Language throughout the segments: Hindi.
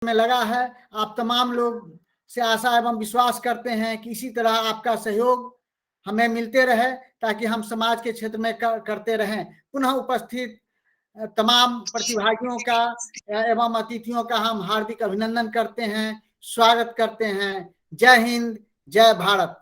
में लगा है। आप तमाम लोग से आशा एवं विश्वास करते हैं कि इसी तरह आपका सहयोग हमें मिलते रहे ताकि हम समाज के क्षेत्र में करते रहें। पुनः उपस्थित तमाम प्रतिभागियों का एवं अतिथियों का हम हार्दिक अभिनंदन करते हैं, स्वागत करते हैं। जय हिंद, जय भारत।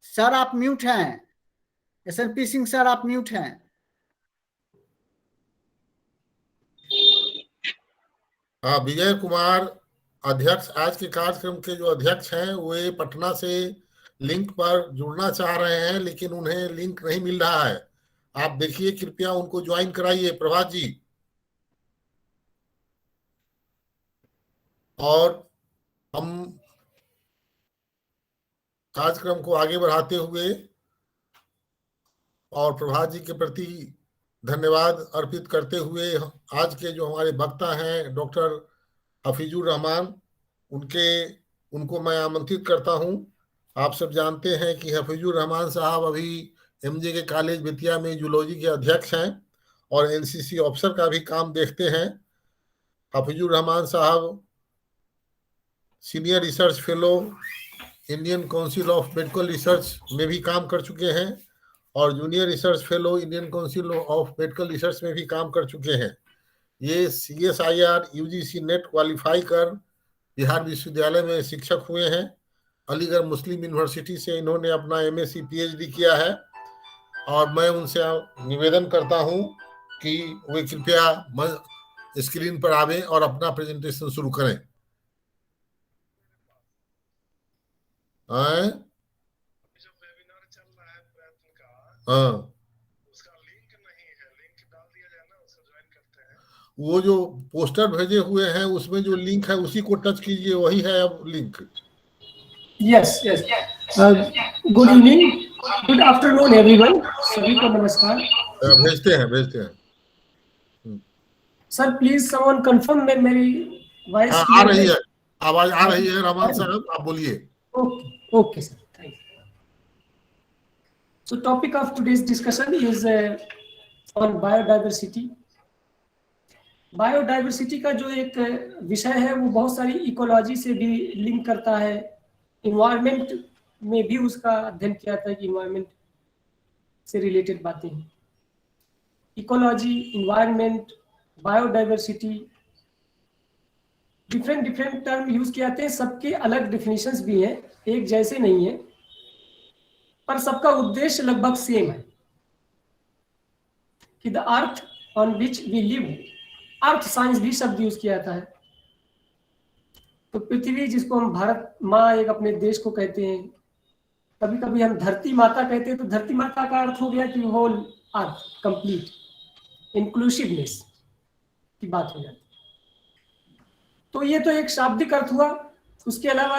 सर आप म्यूट हैं। एसएलपी सिंह सर आप म्यूट हैं। हाँ, विजय कुमार अध्यक्ष, आज के कार्यक्रम के जो अध्यक्ष हैं वे पटना से लिंक पर जुड़ना चाह रहे हैं, लेकिन उन्हें लिंक नहीं मिल रहा है। आप देखिए, कृपया उनको ज्वाइन कराइए, प्रभात जी। और हम कार्यक्रम को आगे बढ़ाते हुए और प्रभात जी के प्रति धन्यवाद अर्पित करते हुए आज के जो हमारे वक्ता हैं डॉक्टर हफीजुर रहमान, उनको मैं आमंत्रित करता हूं। आप सब जानते हैं कि हफीजुर रहमान साहब अभी एमजे के कॉलेज बेतिया में जूलॉजी के अध्यक्ष हैं और एनसीसी ऑफिसर का भी काम देखते हैं। हफीजुर रहमान साहब senior research fellow Indian council of medical research में भी काम कर चुके हैं और junior research fellow Indian council of medical research में भी काम कर चुके हैं। ये CSIR UGC नेट क्वालिफाई कर बिहार विश्वविद्यालय में शिक्षक हुए हैं। अलीगढ़ मुस्लिम यूनिवर्सिटी से इन्होंने अपना MSc PhD किया है और मैं उनसे निवेदन करता हूं कि वे कृपया स्क्रीन पर आवें और अपना प्रेजेंटेशन शुरू करें। हाँ, उसका लिंक नहीं है, लिंक डाल दिया जाए ना, उसे ज्वाइन करते हैं। वो जो पोस्टर भेजे हुए हैं उसमें जो लिंक है उसी को टच कीजिए, वही है अब link. Yes yes. Good evening, good afternoon everyone, सभी को नमस्कार। भेजते हैं। सर प्लीज समवन कंफर्म में मेरी वॉइस आ रही है, आवाज आ रही है रहमान साहब, आप बोलिए। Okay sir, thank you. So topic of today's discussion is on biodiversity. Biodiversity का जो एक विषय है वो बहुत सारी इकोलॉजी से भी लिंक करता है। इन्वायरमेंट में भी उसका अध्ययन किया था कि इन्वायरमेंट से रिलेटेड बातें हैं। Ecology, environment, biodiversity, different term use किए जाते हैं। सबके अलग डेफिनेशंस भी हैं, एक जैसे नहीं है, पर सबका उद्देश्य लगभग सेम है कि the earth on which we live, earth science भी शब्द यूज किया जाता है। तो पृथ्वी, जिसको हम भारत माँ एक अपने देश को कहते हैं, कभी कभी हम धरती माता कहते हैं, तो धरती माता का अर्थ हो गया कि होल अर्थ, कंप्लीट इंक्लूसिवनेस की बात हो जाती है। तो ये तो एक शाब्दिक अर्थ हुआ। उसके अलावा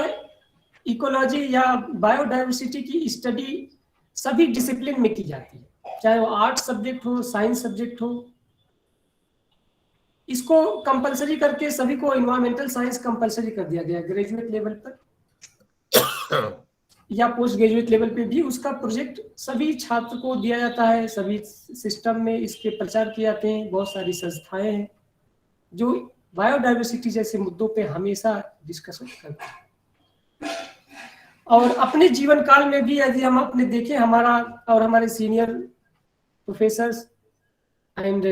इकोलॉजी या बायोडाइवर्सिटी की स्टडी सभी डिसिप्लिन में की जाती है, चाहे वो आर्ट सब्जेक्ट हो, साइंस सब्जेक्ट हो। इसको कंपलसरी करके सभी को एनवायरमेंटल साइंस कंपलसरी कर दिया गया ग्रेजुएट लेवल पर या पोस्ट ग्रेजुएट लेवल पे भी। उसका प्रोजेक्ट सभी छात्र को दिया जाता है, सभी सिस्टम में इसके प्रचार किए जाते हैं। बहुत सारी संस्थाएं हैं जो बायोडाइवर्सिटी जैसे मुद्दों पे हमेशा डिस्कशन करते हैं। और अपने जीवन काल में भी यदि हम अपने देखें, हमारा और हमारे सीनियर प्रोफेसर्स एंड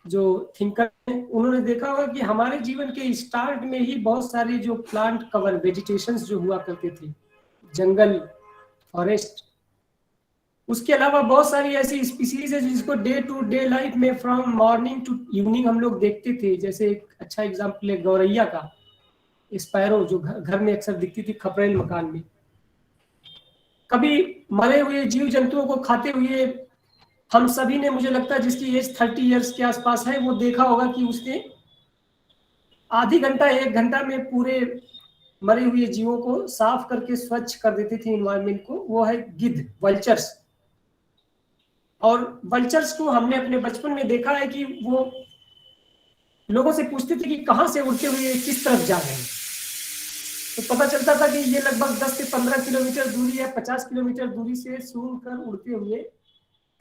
जो थिंकर हैं, उन्होंने देखा होगा कि हमारे जीवन के स्टार्ट में ही बहुत सारे जो प्लांट कवर वेजिटेशंस जो हुआ करते थे, जंगल, फॉरेस्ट, उसके अलावा बहुत सारी ऐसी स्पीसीज है जिसको डे टू डे लाइफ में फ्रॉम मॉर्निंग टू इवनिंग हम लोग देखते थे। जैसे एक अच्छा एग्जांपल है गौरैया का, स्पैरो, जो घर में अक्सर दिखती थी खपरेल मकान में। कभी मरे हुए जीव जंतुओं को खाते हुए हम सभी ने, मुझे लगता है जिसकी एज 30 इयर्स के आसपास है, वो देखा होगा कि उसने आधी घंटा 1 घंटा में पूरे मरे हुए जीवों को साफ करके स्वच्छ कर देती थी इन्वायरमेंट को। वो है गिद्ध, वल्चर्स। और वल्चर्स को हमने अपने बचपन में देखा है कि वो लोगों से पूछते थे कि कहाँ से उड़ते हुए किस तरफ जा रहे हैं, तो पता चलता था कि ये लगभग 10 से 15 किलोमीटर दूरी या 50 किलोमीटर दूरी से सूंघ कर उड़ते हुए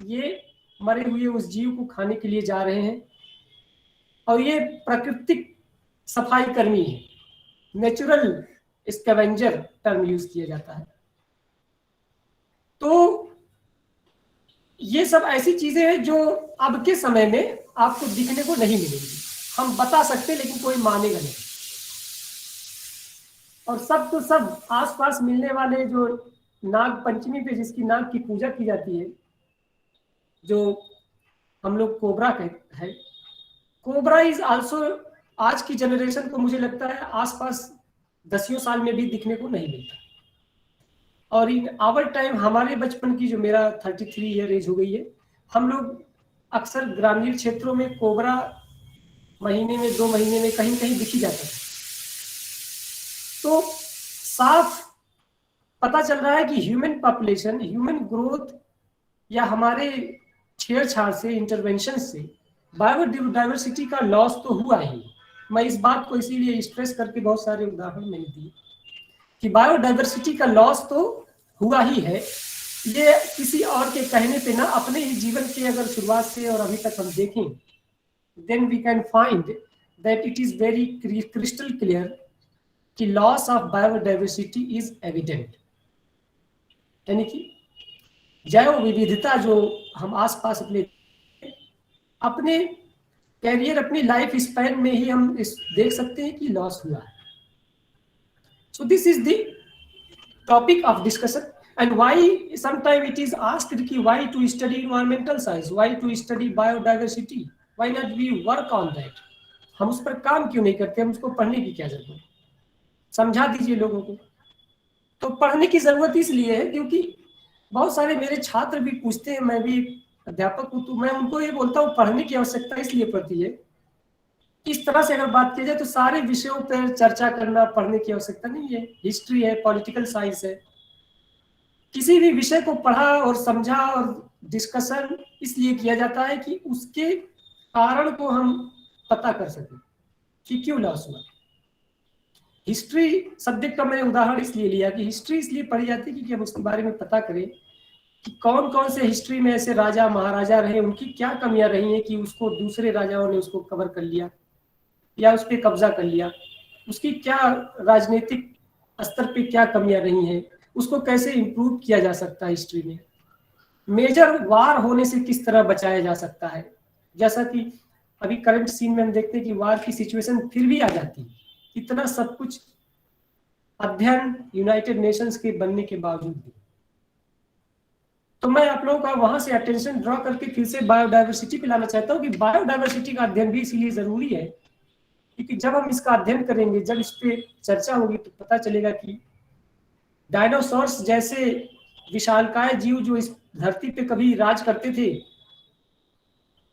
ये मरे हुए उस जीव को खाने के लिए जा रहे हैं। और ये प्राकृतिक सफाई कर्मी है, नेचुरल स्कैवेंजर टर्म यूज किया जाता है। तो ये सब ऐसी चीजें हैं जो अब के समय में आपको दिखने को नहीं मिलेंगी। हम बता सकते लेकिन कोई मानेगा नहीं। और सब तो सब आसपास मिलने वाले जो नाग पंचमी पे जिसकी नाग की पूजा की जाती है, जो हम लोग कोबरा कहते हैं, कोबरा इज आल्सो आज की जनरेशन को मुझे लगता है आसपास 10 साल में भी दिखने को नहीं मिलता। और इन आवर टाइम हमारे बचपन की, जो मेरा 33 ईयर एज हो गई है, हम लोग अक्सर ग्रामीण क्षेत्रों में कोबरा महीने में 2 महीने में कहीं कहीं दिखी जाता है। तो साफ पता चल रहा है कि ह्यूमन पॉपुलेशन, ह्यूमन ग्रोथ या हमारे छेड़छाड़ से, इंटरवेंशन से बायोडाइवर्सिटी का लॉस तो हुआ ही। मैं इस बात को इसीलिए स्ट्रेस करके बहुत सारे उदाहरण मैंने दिए कि बायोडाइवर्सिटी का लॉस तो हुआ ही है। ये किसी और के कहने पे ना, अपने ही जीवन के अगर शुरुआत से और अभी तक हम देखें, then we can find that it is very crystal clear कि loss of biodiversity is evident। यानी कि जैव विविधता जो हम आसपास अपने कैरियर, अपनी लाइफ स्पैन में ही हम देख सकते हैं कि लॉस हुआ है। So this is the topic of discussion, and why sometimes it is asked कि why to study environmental science, why to study biodiversity, why not we work on that। हम उस पर काम क्यों नहीं करते, हम उसको पढ़ने की क्या जरूरत है, समझा दीजिए लोगों को। तो पढ़ने की जरूरत इसलिए है क्योंकि बहुत सारे मेरे छात्र भी पूछते हैं, मैं भी अध्यापक हूँ, तो मैं उनको ये बोलता हूँ पढ़ने की आवश्यकता इसलिए पड़ती है। इस तरह से अगर बात की जाए तो सारे विषयों पर चर्चा करना पढ़ने की आवश्यकता नहीं है। हिस्ट्री है, पॉलिटिकल साइंस है, किसी भी विषय को पढ़ा और समझा और डिस्कशन इसलिए किया जाता है कि उसके कारण को हम पता कर सकें कि क्यों लॉस हुआ। हिस्ट्री सब्जेक्ट का मैंने उदाहरण इसलिए लिया कि हिस्ट्री इसलिए पढ़ी जाती है कि हम उसके बारे में पता करें कि कौन कौन से हिस्ट्री में ऐसे राजा महाराजा रहे, उनकी क्या कमियां रही हैं कि उसको दूसरे राजाओं ने उसको कवर कर लिया या उस पर कब्जा कर लिया, उसकी क्या राजनीतिक स्तर पे क्या कमियां रही हैं, उसको कैसे इम्प्रूव किया जा सकता है हिस्ट्री में, मेजर वार होने से किस तरह बचाया जा सकता है। जैसा कि अभी करंट सीन में हम देखते हैं कि वार की सिचुएशन फिर भी आ जाती है, इतना सब कुछ अध्ययन यूनाइटेड नेशंस के बनने के बावजूद भी। तो मैं आप लोगों का वहां से अटेंशन ड्रॉ करके फिर से बायोडाइवर्सिटी पे लाना चाहता हूँ कि बायोडाइवर्सिटी का अध्ययन भी इसीलिए जरूरी है क्योंकि जब हम इसका अध्ययन करेंगे, जब इस पे चर्चा होगी, तो पता चलेगा कि डायनासोर्स जैसे विशालकाय जीव जो इस धरती पे कभी राज करते थे,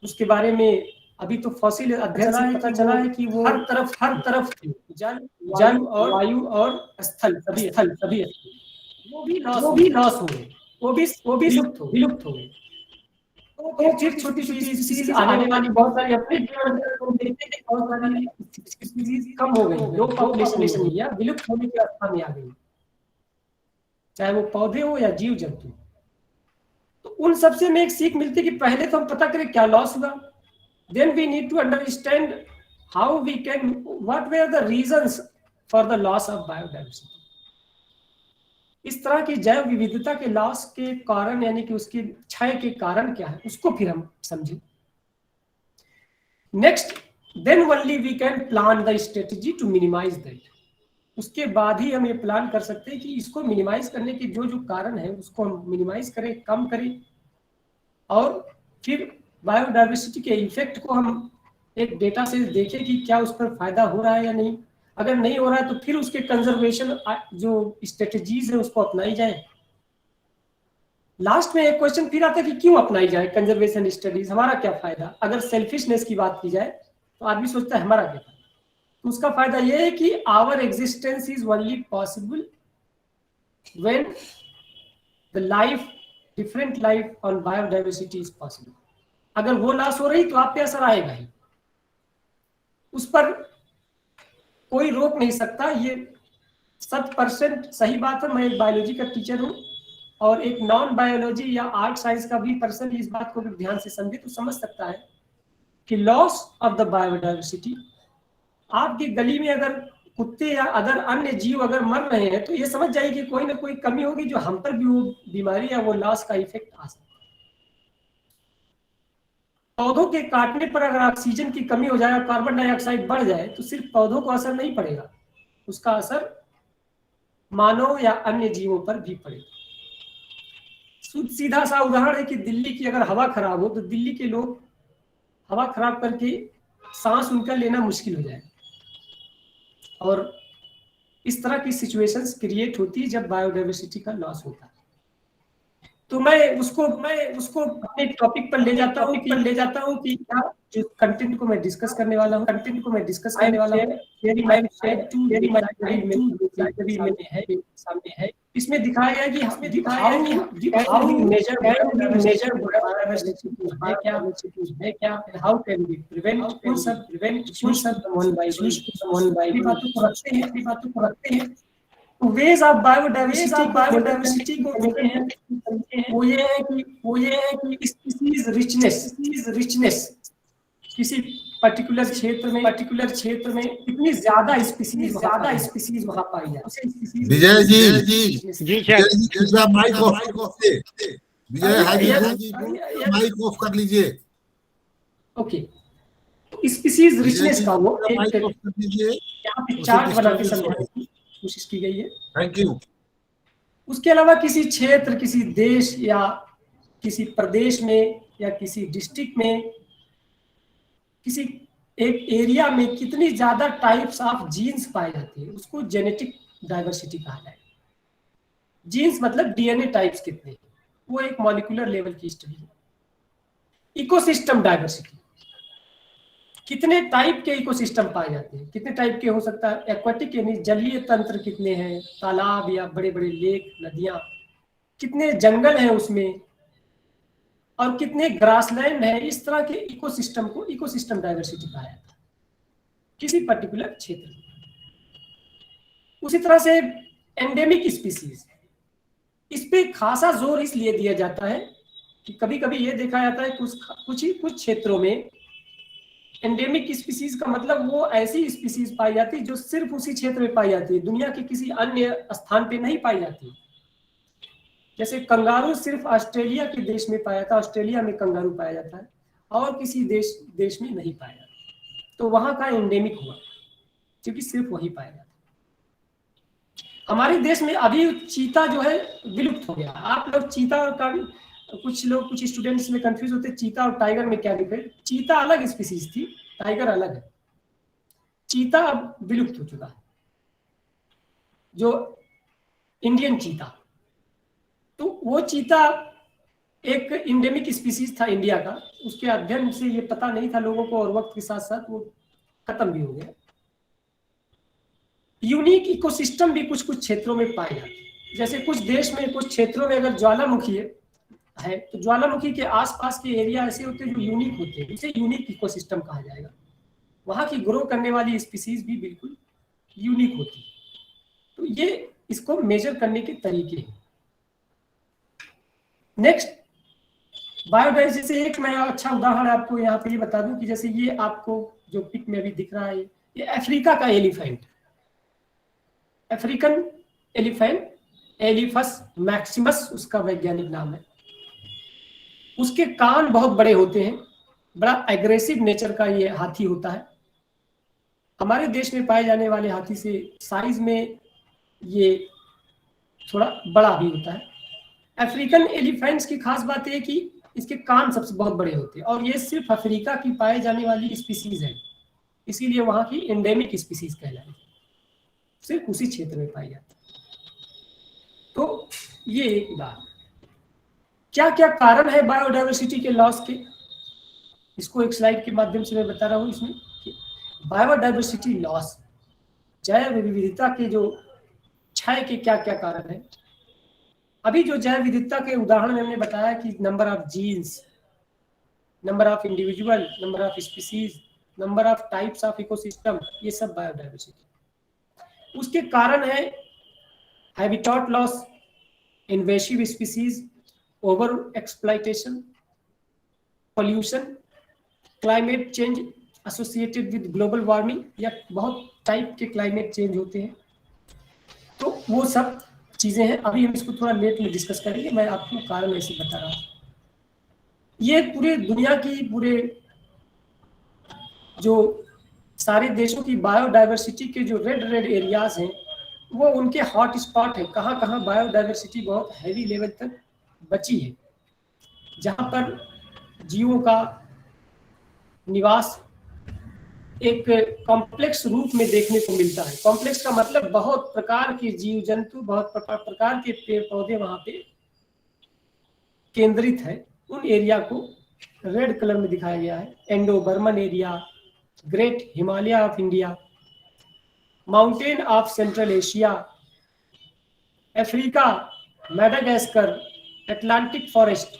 उसके बारे में अभी तो फॉसिल अध्ययन से पता चला है कि वो हर तरफ जल और वायु और स्थल सभी वो भी लॉस हो गए, वो भी विलुप्त हो गए। तो फिर छोटी छोटी स्पीशीज आने वाली बहुत सारी अपने देखते हैं, बहुत सारी स्पीशीज कम हो गई, लो पॉपुलेशन या विलुप्त होने की अवस्था में आ गई, चाहे वो पौधे हो या जीव जंतु। तो उन सबसे में एक सीख मिलती है कि पहले तो हम पता करें क्या लॉस हुआ, then we need to understand how we can, what were the reasons for the loss of biodiversity। इस तरह की जैव विविधता के लॉस के कारण यानी कि उसके क्षय के कारण क्या है उसको फिर हम समझें। Next, then only we can plan the strategy to minimize that। उसके बाद ही हम ये प्लान कर सकते हैं कि इसको मिनिमाइज करने के जो जो कारण है उसको हम मिनिमाइज करें, कम करें, और फिर बायोडाइवर्सिटी के इफेक्ट को हम एक डेटा से देखें कि क्या उस पर फायदा हो रहा है या नहीं। अगर नहीं हो रहा है तो फिर उसके कंजर्वेशन जो स्ट्रेटजीज है उसको अपनाई जाए। लास्ट में एक क्वेश्चन फिर आता है कि क्यों अपनाई जाए कंजर्वेशन स्टडीज, हमारा क्या फायदा। अगर सेल्फिशनेस की बात की जाए तो आदमी सोचता है हमारा क्या फायदा, तो उसका फायदा यह है कि our existence is only possible when the life, different life on biodiversity is possible. अगर वो लॉस हो रही तो आप पे असर आएगा ही। उस पर कोई रोक नहीं सकता। ये 100% सही बात है। मैं एक बायोलॉजी का टीचर हूँ और एक नॉन बायोलॉजी या आर्ट साइंस का भी पर्सन इस बात को ध्यान से समझे तो समझ सकता है कि लॉस ऑफ द बायोडाइवर्सिटी, आपकी गली में अगर कुत्ते या अदर अन्य जीव अगर मर रहे हैं तो ये समझ जाइए कि कोई ना कोई कमी होगी जो हम पर भी वो बीमारी या वो लॉस का इफेक्ट आ सकता है। पौधों के काटने पर अगर ऑक्सीजन की कमी हो जाए, कार्बन डाइऑक्साइड बढ़ जाए तो सिर्फ पौधों को असर नहीं पड़ेगा, उसका असर मानव या अन्य जीवों पर भी पड़ेगा। सीधा सा उदाहरण है कि दिल्ली की अगर हवा खराब हो तो दिल्ली के लोग हवा खराब करके सांस उनका लेना मुश्किल हो जाएगा, और इस तरह की सिचुएशंस क्रिएट होती है जब बायोडाइवर्सिटी का लॉस होता है। तो मैं उसको अपने टॉपिक पर ले जाता हूँ कि क्या जो कंटेंट को मैं डिस्कस करने वाला हूँ सामने है। इसमें दिखाया गया कि हाउ मेजर है क्या, how can be prevent one by बातों को रखते हैं। वेज ऑफ बायोडाइवर्सिटी को देखते हैं, वो ये है कि स्पीशीज रिचनेस किसी पर्टिकुलर क्षेत्र में कितनी ज्यादा स्पीशीज वहां पाई जाती है। विजय जी जी सर। कृपया माइक ऑफ कीजिए। विजय हाजी माइक ऑफ कर लीजिए। ओके, स्पीशीज रिचनेस का वो माइक ऑफ कर लीजिए। यहाँ पे चार्ट बना के समझाने की कोशिश की गई है। Thank you. उसके अलावा किसी क्षेत्र, किसी देश या किसी प्रदेश में या किसी डिस्ट्रिक्ट में, किसी एक एरिया में कितनी ज्यादा टाइप्स ऑफ जीन्स पाए जाते हैं, उसको जेनेटिक डाइवर्सिटी कहा जाएगा। जीन्स मतलब डीएनए टाइप्स कितने, वो एक मॉलिक्यूलर लेवल की स्टडी है। इकोसिस्टम डाइवर्सिटी, कितने टाइप के इकोसिस्टम पाए जाते हैं, कितने टाइप के हो सकता है। एक्वाटिक यानी जलीय तंत्र कितने हैं, तालाब या बड़े बड़े लेक, नदियां, कितने जंगल हैं उसमें, और कितने ग्रासलैंड है। इस तरह के इकोसिस्टम को इकोसिस्टम डाइवर्सिटी कहा जाता है किसी पर्टिकुलर क्षेत्र में। उसी तरह से एंडेमिक स्पीसीज, इस पे खासा जोर इसलिए दिया जाता है कि कभी कभी ये देखा जाता है कि कुछ क्षेत्रों में एंडेमिक स्पीसीज का मतलब वो ऐसी स्पीसीज पाई जाती है जो सिर्फ उसी क्षेत्र में पाई जाती है, दुनिया के किसी अन्य स्थान पे नहीं पाई जाती। जैसे कंगारू सिर्फ ऑस्ट्रेलिया के देश में पाया जाता है, ऑस्ट्रेलिया में कंगारू पाया जाता है और किसी देश में नहीं पाया जाता, तो वहां का एंडेमिक हुआ क्योंकि सिर्फ वही पाया जाता है। हमारे देश में अभी चीता जो है विलुप्त हो गया। आप लोग चीता का, कुछ स्टूडेंट्स में कंफ्यूज होते हैं चीता और टाइगर में क्या डिफरेंस। चीता अलग स्पीसीज थी, टाइगर अलग है। चीता अब विलुप्त हो चुका है, जो इंडियन चीता, तो वो चीता एक इंडेमिक स्पीसीज था इंडिया का। उसके अध्ययन से ये पता नहीं था लोगों को और वक्त के साथ साथ वो खत्म भी हो गया। यूनिक इकोसिस्टम भी कुछ क्षेत्रों में पाए जाते हैं। जैसे कुछ देश में, कुछ क्षेत्रों में अगर ज्वालामुखी है तो ज्वालामुखी के आसपास के एरिया ऐसे होते हैं जो यूनिक होते हैं, इसे यूनिक इकोसिस्टम कहा जाएगा। वहां की ग्रो करने वाली स्पीसीज भी बिल्कुल यूनिक होती है। तो ये इसको मेजर करने के तरीके हैं। नेक्स्ट, बायोडाइवर्सिटी से एक मैं अच्छा उदाहरण आपको यहाँ पे ये बता दूं कि जैसे ये आपको जो पिक में अभी दिख रहा है, ये अफ्रीका का elephant, African elephant, Elephas maximus उसका वैज्ञानिक नाम है। उसके कान बहुत बड़े होते हैं, बड़ा एग्रेसिव नेचर का ये हाथी होता है। हमारे देश में पाए जाने वाले हाथी से साइज में ये थोड़ा बड़ा भी होता है। अफ्रीकन एलिफेंट्स की खास बात है कि इसके कान सबसे बहुत बड़े होते हैं और ये सिर्फ अफ्रीका की पाए जाने वाली स्पीसीज है, इसीलिए वहां की एंडेमिक स्पीसीज कहलाती है, सिर्फ उसी क्षेत्र में पाई जाती है। तो ये एक उदाहरण। क्या क्या कारण है बायोडाइवर्सिटी के लॉस के, इसको एक स्लाइड के माध्यम से मैं बता रहा हूँ। इसमें बायोडाइवर्सिटी लॉस, जैव विविधता के जो क्षय के क्या क्या कारण है। अभी जो जैव विविधता के उदाहरण में हमने बताया कि number of genes, number of individual, number of species, number of types of ecosystem, ये सब बायोडाइवर्सिटी। उसके कारण है habitat loss, invasive species, over exploitation, pollution, climate change associated with global warming, या बहुत टाइप के क्लाइमेट चेंज होते हैं। तो वो सब चीजें हैं, अभी हम इसको थोड़ा लेट में डिस्कस करेंगे, मैं आपको कारण ऐसे बता रहा हूँ। ये पूरे दुनिया की, पूरे जो सारे देशों की बायोडाइवर्सिटी के जो रेड एरियाज हैं, वो उनके हॉट स्पॉट है, कहाँ कहाँ बायोडाइवर्सिटी बहुत हैवी लेवल तक बची है, जहाँ पर जीवों का निवास एक कॉम्प्लेक्स रूप में देखने को मिलता है। कॉम्प्लेक्स का मतलब बहुत प्रकार के जीव जंतु, बहुत प्रकार के पेड़ पौधे वहां पे केंद्रित है। उन एरिया को रेड कलर में दिखाया गया है। Indo Burman area, great Himalaya of India, mountain of central Asia, Africa, Madagascar, Atlantic forest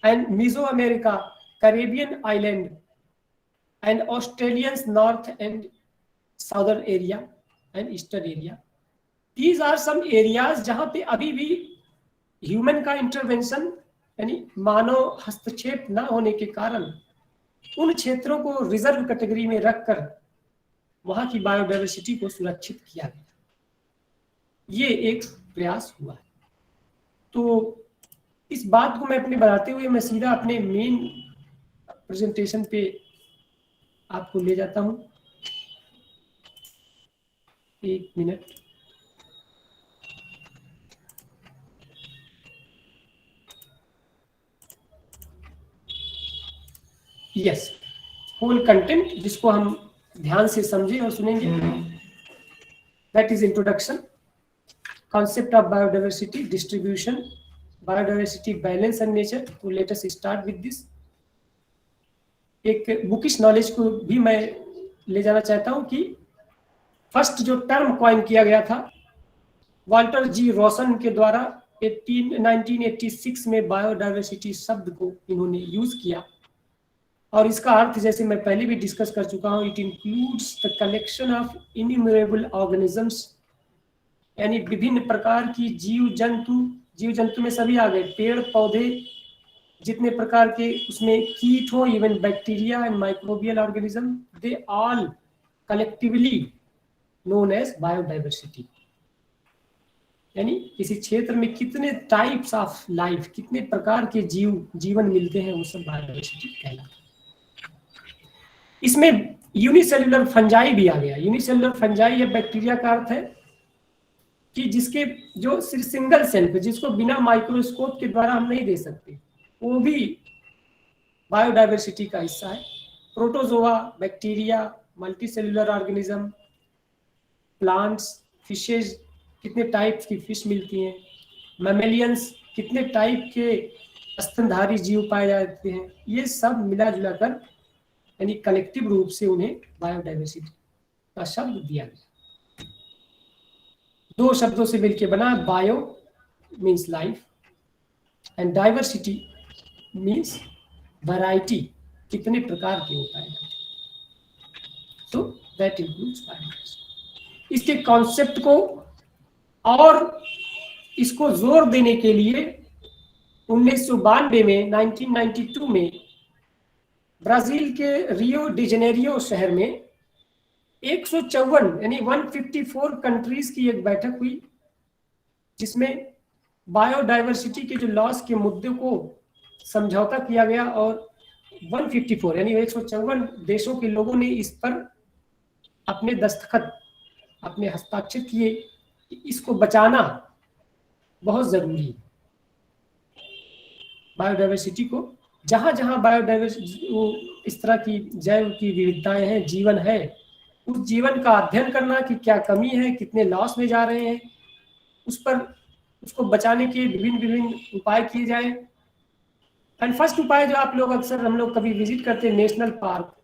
and Meso America, Caribbean island and Australians north and southern area and eastern area. These are some areas जहाँ पे अभी भी ह्यूमन का इंटरवेंशन यानी मानव हस्तक्षेप न होने के कारण उन क्षेत्रों को रिजर्व कैटेगरी में रखकर वहाँ की बायोडाइवर्सिटी को सुरक्षित किया गया। ये एक प्रयास हुआ है। तो इस बात को मैं अपने बताते हुए मैं सीधा अपने मेन प्रेजेंटेशन पे आपको ले जाता हूं। एक मिनट। यस, होल कंटेंट जिसको हम ध्यान से समझें और सुनेंगे। That is introduction, concept of biodiversity, distribution, biodiversity balance and nature. तो let us start with this. एक बुकिश नॉलेज को भी मैं ले जाना चाहता हूं कि फर्स्ट जो टर्म कॉइन किया गया था वाल्टर जी रॉसन के द्वारा 1986 में बायोडाइवर्सिटी शब्द को इन्होंने यूज किया। और इसका अर्थ जैसे मैं पहले भी डिस्कस कर चुका हूं, it includes the collection of innumerable organisms, यानी विभिन्न प्रकार की जीव जंतु में सभी आ गए, पेड़ पौधे जितने प्रकार के उसमें कीट हो, even bacteria and microbial organism, they all collectively known as biodiversity. यानी किसी क्षेत्र में कितने टाइप्स ऑफ लाइफ, कितने प्रकार के जीवन मिलते हैं, वो सब बायोडाइवर्सिटी कहलाता है। इसमें यूनिसेलुलर फंजाई भी आ गया। यूनिसेलुलर फंजाई या बैक्टीरिया का अर्थ है कि जिसके जो सिर्फ सिंगल सेल पे, जिसको बिना माइक्रोस्कोप के द्वारा हम नहीं दे सकते, वो भी बायोडाइवर्सिटी का हिस्सा है। Protozoa, bacteria, multicellular organism, plants, fishes, कितने टाइप्स की फिश मिलती हैं, मैमेलियंस, कितने टाइप के स्तनधारी जीव पाए जाते हैं, ये सब मिला जुला कर यानी कलेक्टिव रूप से उन्हें बायोडाइवर्सिटी का शब्द दिया गया। दो शब्दों से मिलकर बना, bio means life and diversity means variety, कितने प्रकार के होता है। तो दैट इंक्लूड्स बायोडाइवर्सिटी। इसके कॉन्सेप्ट को और इसको जोर देने के लिए 1992 में 1992 में ब्राजील के रियो डी जेनेरियो शहर में 154 यानी 154 कंट्रीज की एक बैठक हुई, जिसमें बायोडाइवर्सिटी के जो लॉस के मुद्दे को समझौता किया गया और 154 यानी 154 देशों के लोगों ने इस पर अपने दस्तखत, अपने हस्ताक्षर किए कि इसको बचाना बहुत जरूरी है। बायोडाइवर्सिटी को जहां जहां बायोडाइवर्सिटी इस तरह की जैव की विविधताएं हैं, जीवन है, उस जीवन का अध्ययन करना कि क्या कमी है, कितने लॉस में जा रहे हैं, उस पर उसको बचाने के विभिन्न उपाय किए जाए। एंड फर्स्ट उपाय जो आप लोग अक्सर हम लोग कभी विजिट करते हैं, national park,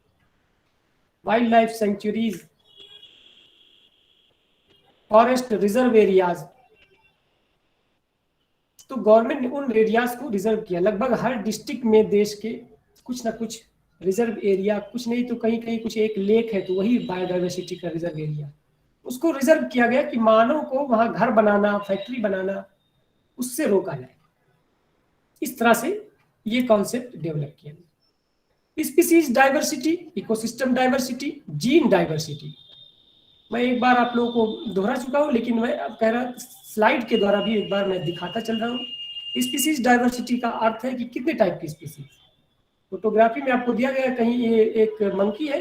wild life sanctuaries, forest reserve areas, तो गवर्नमेंट ने उन एरियाज को रिजर्व किया। लगभग हर डिस्ट्रिक्ट में देश के कुछ ना कुछ रिजर्व एरिया कुछ नहीं तो कहीं कहीं कुछ एक लेक है तो वही बायोडाइवर्सिटी का रिजर्व एरिया, उसको रिजर्व किया गया कि मानव को वहां घर बनाना, फैक्ट्री बनाना, उससे रोका जाए। इस तरह से ये कॉन्सेप्ट डेवलप किया गया। Species diversity, ecosystem diversity, gene diversity, मैं एक बार आप लोगों को दोहरा चुका हूं, लेकिन मैं अब कह रहा स्लाइड के द्वारा भी एक बार मैं दिखाता चल रहा हूं। स्पीसीज डाइवर्सिटी का अर्थ है कि कितने टाइप की स्पीसीज। फोटोग्राफी में आपको दिया गया है, कहीं ये एक मंकी है,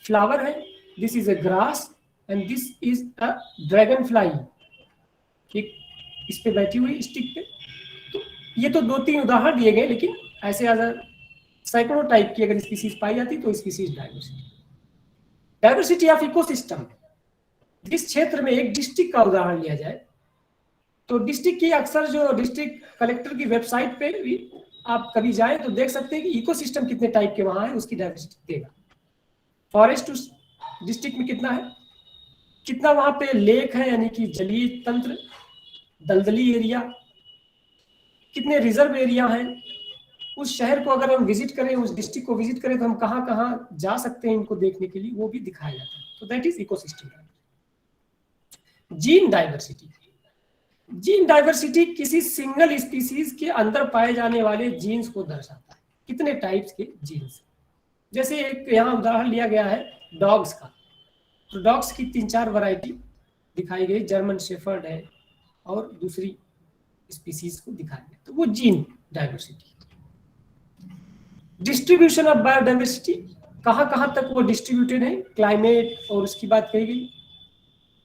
फ्लावर है, this is a grass and this is a dragon fly, ठीक, इस पे बैठी हुई स्टिक पे। तो ये तो 2-3 उदाहरण दिए गए, लेकिन ऐसे अगर सैकड़ों टाइप की अगर स्पीसीज पाई जाती तो species diversity. Diversity of ecosystem, जिस क्षेत्र में एक डिस्ट्रिक्ट का उदाहरण लिया जाए तो डिस्ट्रिक्ट की अक्सर जो डिस्ट्रिक्ट कलेक्टर की वेबसाइट पे भी आप कभी जाएं तो देख सकते हैं कि इकोसिस्टम कितने टाइप के वहां है, उसकी डाइवर्सिटी देगा। फॉरेस्ट उस डिस्ट्रिक्ट में कितना है, कितना वहां पे लेक है यानी कि जलीय तंत्र, दलदली एरिया, कितने रिजर्व एरिया हैं। उस शहर को अगर हम विजिट करें, उस डिस्ट्रिक्ट को विजिट करें तो हम कहाँ कहाँ जा सकते हैं इनको देखने के लिए, वो भी दिखाया जाता है। तो that is ecosystem. Gene diversity, gene diversity किसी सिंगल स्पीसीज के अंदर पाए जाने वाले जीन्स को दर्शाता है, कितने टाइप्स के जीन्स। जैसे एक यहाँ उदाहरण लिया गया है डॉग्स का, तो डॉग्स की 3-4 वैरायटी दिखाई गई, जर्मन शेफर्ड है और दूसरी स्पीसीज को दिखाया गया, तो वो gene diversity. Distribution of biodiversity, कहाँ कहाँ तक वो डिस्ट्रीब्यूटेड है, क्लाइमेट और उसकी बात कही गई।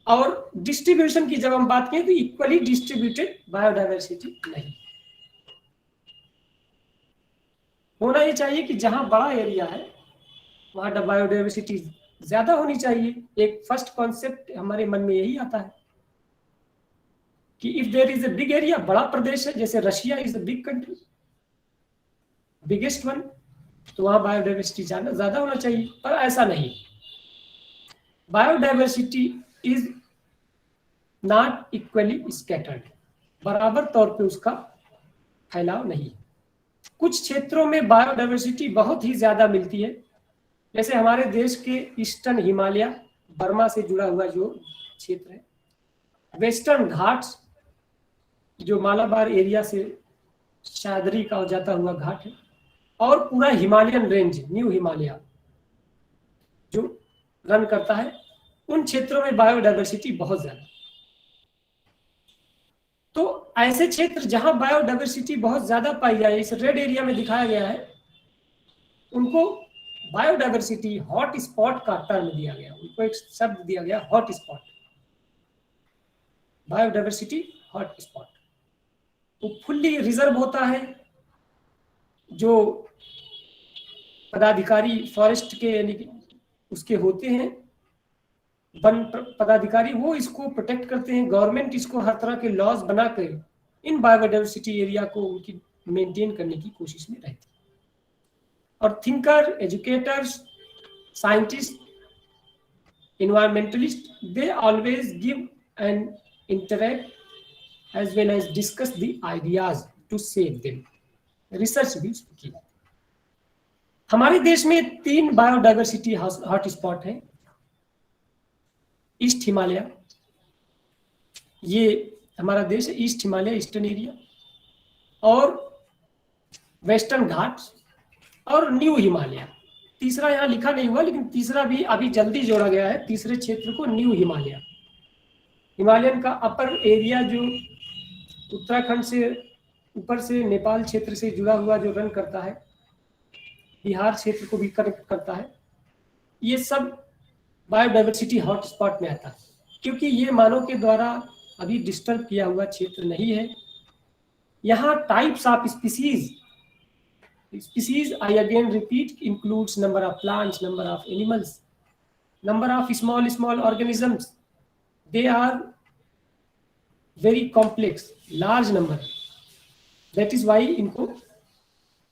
और डिस्ट्रीब्यूशन की जब हम बात करें तो इक्वली डिस्ट्रीब्यूटेड बायोडाइवर्सिटी नहीं होना। ये चाहिए कि जहां बड़ा एरिया है वहां बायोडाइवर्सिटी ज्यादा होनी चाहिए। एक फर्स्ट कॉन्सेप्ट हमारे मन में यही आता है कि if there is a big area, बड़ा प्रदेश है, जैसे Russia is a big country, biggest one, तो वहां बायोडाइवर्सिटी ज्यादा होना चाहिए, पर ऐसा नहीं। Biodiversity is not equally scattered, बराबर तौर पे उसका फैलाव नहीं। कुछ क्षेत्रों में बायोडाइवर्सिटी बहुत ही ज्यादा मिलती है, जैसे हमारे देश के ईस्टर्न हिमालय, बर्मा से जुड़ा हुआ जो क्षेत्र है, वेस्टर्न घाट्स जो मालाबार एरिया से शादरी का जाता हुआ घाट है, और पूरा हिमालयन रेंज, न्यू हिमालय जो रन करता है, उन क्षेत्रों में बायोडाइवर्सिटी बहुत ज्यादा। तो ऐसे क्षेत्र जहां बायोडाइवर्सिटी बहुत ज्यादा पाई जाए, इस रेड एरिया में दिखाया गया है, उनको बायोडाइवर्सिटी हॉट स्पॉट का टर्म दिया गया, उनको एक शब्द दिया गया hot spot, biodiversity hot spot. वो फुल्ली रिजर्व होता है, जो पदाधिकारी फॉरेस्ट के यानी कि उसके होते हैं वन पदाधिकारी, वो इसको प्रोटेक्ट करते हैं। गवर्नमेंट इसको हर तरह के लॉज बनाकर इन बायोडाइवर्सिटी एरिया को उनकी मेंटेन करने की कोशिश में रहती है। और thinker, educators, scientist, environmentalists, they always give and interact as well as discuss the ideas to save them. Research भी की। हमारे देश में 3 बायोडाइवर्सिटी हॉट स्पॉट है। ईस्ट हिमालय, ये हमारा देश है, ईस्ट हिमालय, ईस्टर्न एरिया, और वेस्टर्न घाट्स, और न्यू हिमालय। तीसरा यहाँ लिखा नहीं हुआ, लेकिन तीसरा भी अभी जल्दी जोड़ा गया है, तीसरे क्षेत्र को न्यू हिमालय। हिमालयन का अपर एरिया जो उत्तराखंड से ऊपर से नेपाल क्षेत्र से जुड़ा हुआ जो रन करता है, बिहार क्षेत्र को भी कनेक्ट करता है, ये सब बायोडाइवर्सिटी हॉटस्पॉट में आता है, क्योंकि ये मानव के द्वारा अभी डिस्टर्ब किया हुआ क्षेत्र नहीं है। यहाँ types of species, I again repeat, includes number of plants, number of animals, number of small organisms. They are very complex, large number. That is why इनको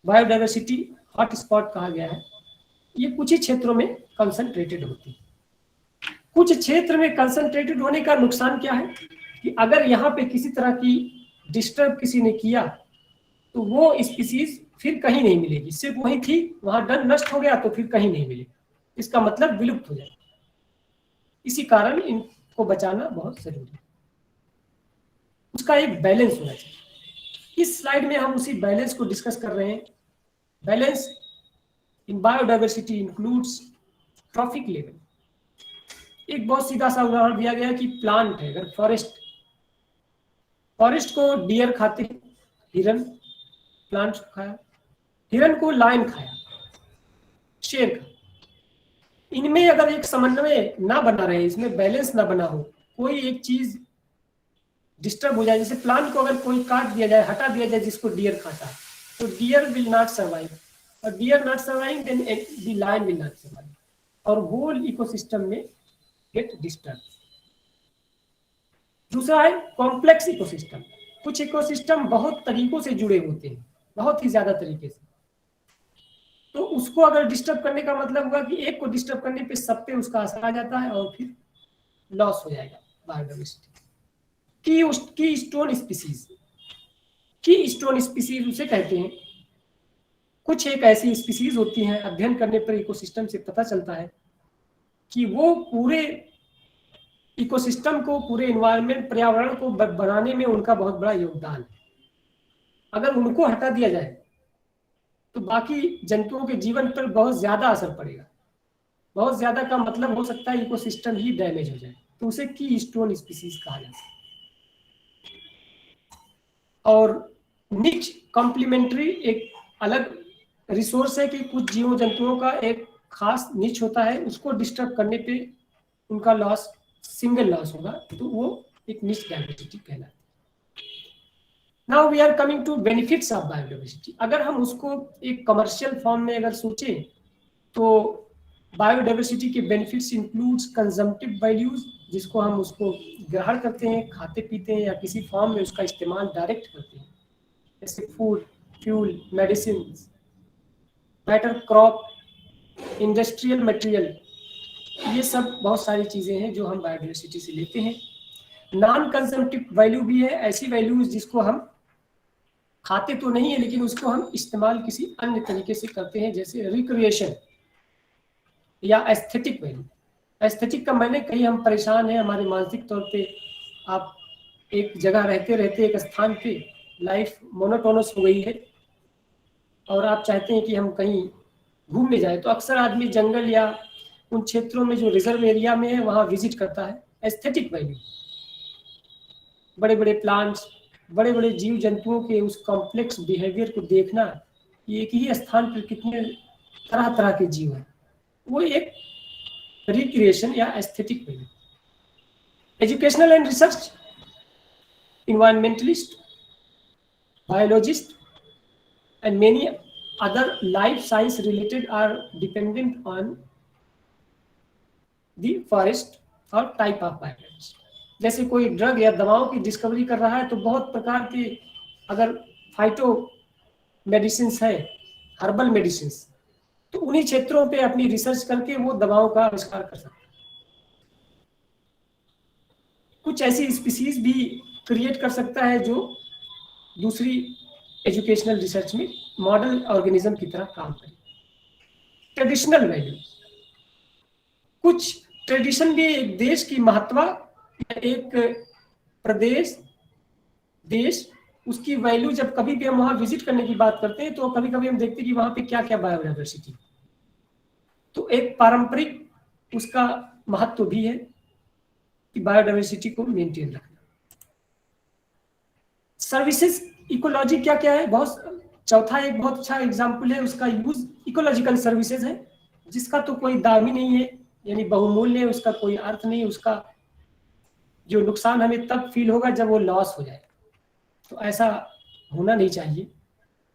बायोडाइवर्सिटी हॉटस्पॉट कहा गया है। ये कुछ ही क्षेत्रों में कंसंट्रेटेड होती है। कुछ क्षेत्र में कंसंट्रेटेड होने का नुकसान क्या है कि अगर यहाँ पे किसी तरह की डिस्टर्ब किसी ने किया तो वो स्पीसीज फिर कहीं नहीं मिलेगी, सिर्फ वहीं थी, वहां डन नष्ट हो गया तो फिर कहीं नहीं मिलेगी, इसका मतलब विलुप्त हो जाएगा। इसी कारण इनको बचाना बहुत जरूरी है, उसका एक बैलेंस होना चाहिए। इस स्लाइड में हम उसी बैलेंस को डिस्कस कर रहे हैं। Balance in biodiversity includes trophic level. एक बहुत सीधा सा उदाहरण दिया गया है कि प्लांट है, अगर फॉरेस्ट को डियर खाते हैं, हिरन प्लांट खाया, हिरन को लायन खाया, शेर खाया, इनमें अगर एक समन्वय ना बना रहे, इसमें बैलेंस ना बना हो, कोई एक चीज डिस्टर्ब हो जाए, जैसे प्लांट को अगर कोई काट दिया जाए, हटा दिया जाए जिसको डियर खाता है, तो डियर विल नॉट सर्वाइव, और deer not survive then the lion will not survive, और होल इकोसिस्टम में गेट डिस्टर्ब। दूसरा है कॉम्प्लेक्स इकोसिस्टम। कुछ इकोसिस्टम बहुत तरीकों से जुड़े होते हैं, बहुत ही ज्यादा तरीके से, तो उसको अगर डिस्टर्ब करने का मतलब हुआ कि एक को डिस्टर्ब करने पे सब पे उसका असर आ जाता है और फिर लॉस हो जाएगा बायोडाइवर्सिटी। की स्टोन स्पीसीज उसे कहते हैं। कुछ एक ऐसी स्पीसीज होती हैं, अध्ययन करने पर इकोसिस्टम से पता चलता है कि वो पूरे इकोसिस्टम को, पूरे एनवायरनमेंट, पर्यावरण को बनाने में उनका बहुत बड़ा योगदान है। अगर उनको हटा दिया जाए तो बाकी जंतुओं के जीवन पर बहुत ज्यादा असर पड़ेगा। बहुत ज्यादा का मतलब हो सकता है इकोसिस्टम ही डैमेज हो जाए, तो उसे की स्टोन स्पीसीज कहा जाता है। और निच कॉम्प्लीमेंट्री एक अलग रिसोर्स है कि कुछ जीव जंतुओं का एक खास निच होता है, उसको डिस्टर्ब करने पे उनका लॉस सिंगल लॉस होगा, तो वो एक निच डाइवर्सिटी कहलाती है। Now we are coming to benefits of biodiversity. अगर हम उसको एक कमर्शियल फॉर्म में अगर सोचें तो बायोडाइवर्सिटी के बेनिफिट्स इंक्लूड्स कंजम्पटिव वैल्यूज, जिसको हम उसको ग्रहण करते हैं, खाते पीते हैं या किसी फॉर्म में उसका इस्तेमाल डायरेक्ट करते हैं, जैसे food, fuel, medicine, matter, crop, industrial material, ये सब बहुत सारी चीजें हैं जो हम बायोडाइवर्सिटी से लेते हैं। नॉन कंजम्पटिव वैल्यू भी है, ऐसी वैल्यूज जिसको हम खाते तो नहीं है लेकिन उसको हम इस्तेमाल किसी अन्य तरीके से करते हैं, जैसे रिक्रिएशन या एस्थेटिक वैल्यू। एस्थेटिक का मैंने कहीं हम परेशान हैं हमारे मानसिक तौर पे, आप एक जगह रहते रहते एक स्थान पे लाइफ मोनोटोनस हो गई है और आप चाहते हैं कि हम कहीं घूमने जाए, तो अक्सर आदमी जंगल या उन क्षेत्रों में जो रिजर्व एरिया में है वहां विजिट करता है। एस्थेटिक वैल्यू, बड़े बड़े प्लांट्स, बड़े बड़े जीव जंतुओं के उस कॉम्प्लेक्स बिहेवियर को देखना, ये एक ही स्थान पर कितने तरह तरह के जीव हैं, वो एक रिक्रिएशन या aesthetic value. Educational and research, environmentalist, biologist and many other life science related are dependent on the forest और type of biodiversity। जैसे कोई ड्रग या दवाओं की डिस्कवरी कर रहा है तो बहुत प्रकार के अगर फाइटो मेडिसिन है, हर्बल मेडिसिन, तो उन्हीं क्षेत्रों पे अपनी रिसर्च करके वो दवाओं का आविष्कार कर सकता है। कुछ ऐसी स्पीसीज भी क्रिएट कर सकता है जो दूसरी एजुकेशनल रिसर्च में मॉडल ऑर्गेनिज्म की तरह काम करे। ट्रेडिशनल वैल्यू, कुछ ट्रेडिशन भी एक देश की महत्व, एक प्रदेश, देश, उसकी वैल्यू, जब कभी भी हम वहां विजिट करने की बात करते हैं तो कभी कभी हम देखते हैं कि वहां पे क्या क्या बायोडाइवर्सिटी, तो एक पारंपरिक उसका महत्व भी है कि बायोडाइवर्सिटी को मेंटेन रखना। सर्विसेज, इकोलॉजी क्या क्या है, बहुत चौथा एक बहुत अच्छा एग्जाम्पल है उसका यूज, इकोलॉजिकल सर्विसेज है, जिसका तो कोई दाम ही नहीं है, यानी बहुमूल्य है, उसका कोई अर्थ नहीं, उसका जो नुकसान हमें तब फील होगा जब वो लॉस हो जाए, तो ऐसा होना नहीं चाहिए,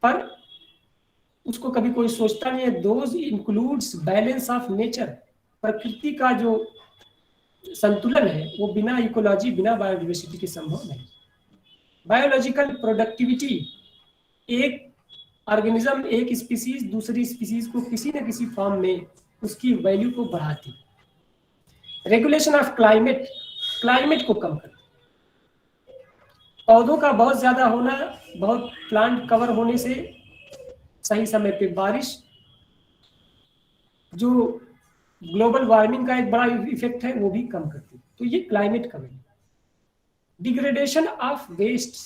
पर उसको कभी कोई सोचता नहीं है। Those includes balance of nature, प्रकृति का जो संतुलन है वो बिना इकोलॉजी, बिना बायोडाइवर्सिटी के संभव नहीं। बायोलॉजिकल प्रोडक्टिविटी, एक ऑर्गेनिज्म, एक स्पीसीज दूसरी स्पीसीज को किसी न किसी फॉर्म में उसकी वैल्यू को बढ़ाती। रेगुलेशन ऑफ क्लाइमेट, क्लाइमेट को कम करती। पौधों का बहुत ज्यादा होना, बहुत प्लांट कवर होने से सही समय पे बारिश, जो ग्लोबल वार्मिंग का एक बड़ा इफेक्ट है वो भी कम करती है। तो ये climate coming. Degradation of waste,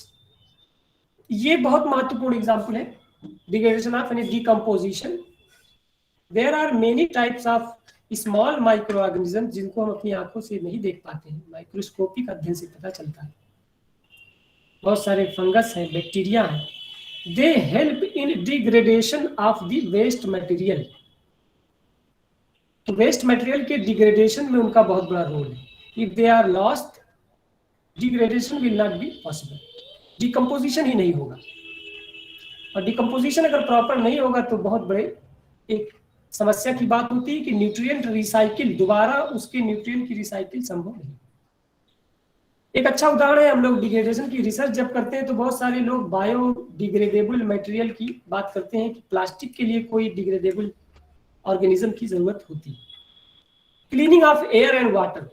ये बहुत महत्वपूर्ण एग्जाम्पल है। डिग्रेडेशन ऑफ यानी decomposition. There are many types of small micro organism जिनको हम अपनी आंखों से नहीं देख पाते हैं, माइक्रोस्कोपिक अध्ययन से पता चलता है। बहुत सारे फंगस हैं, बैक्टीरिया हैं। They help in degradation of the waste material. तो वेस्ट मटेरियल के डिग्रेडेशन में उनका बहुत बड़ा रोल है। If they are lost, degradation will not be possible. Decomposition ही नहीं होगा, और डिकम्पोजिशन अगर प्रॉपर नहीं होगा तो बहुत बड़े एक समस्या की बात होती है कि न्यूट्रिएंट रिसाइकिल, दोबारा उसके न्यूट्रिएंट की रिसाइकिल संभव नहीं। एक अच्छा उदाहरण है, हम लोग डिग्रेडेशन की रिसर्च जब करते हैं तो बहुत सारे लोग बायोडिग्रेडेबल मटेरियल की बात करते हैं कि प्लास्टिक के लिए कोई डिग्रेडेबल ऑर्गेनिज्म की जरूरत होती है। Cleaning of air and water.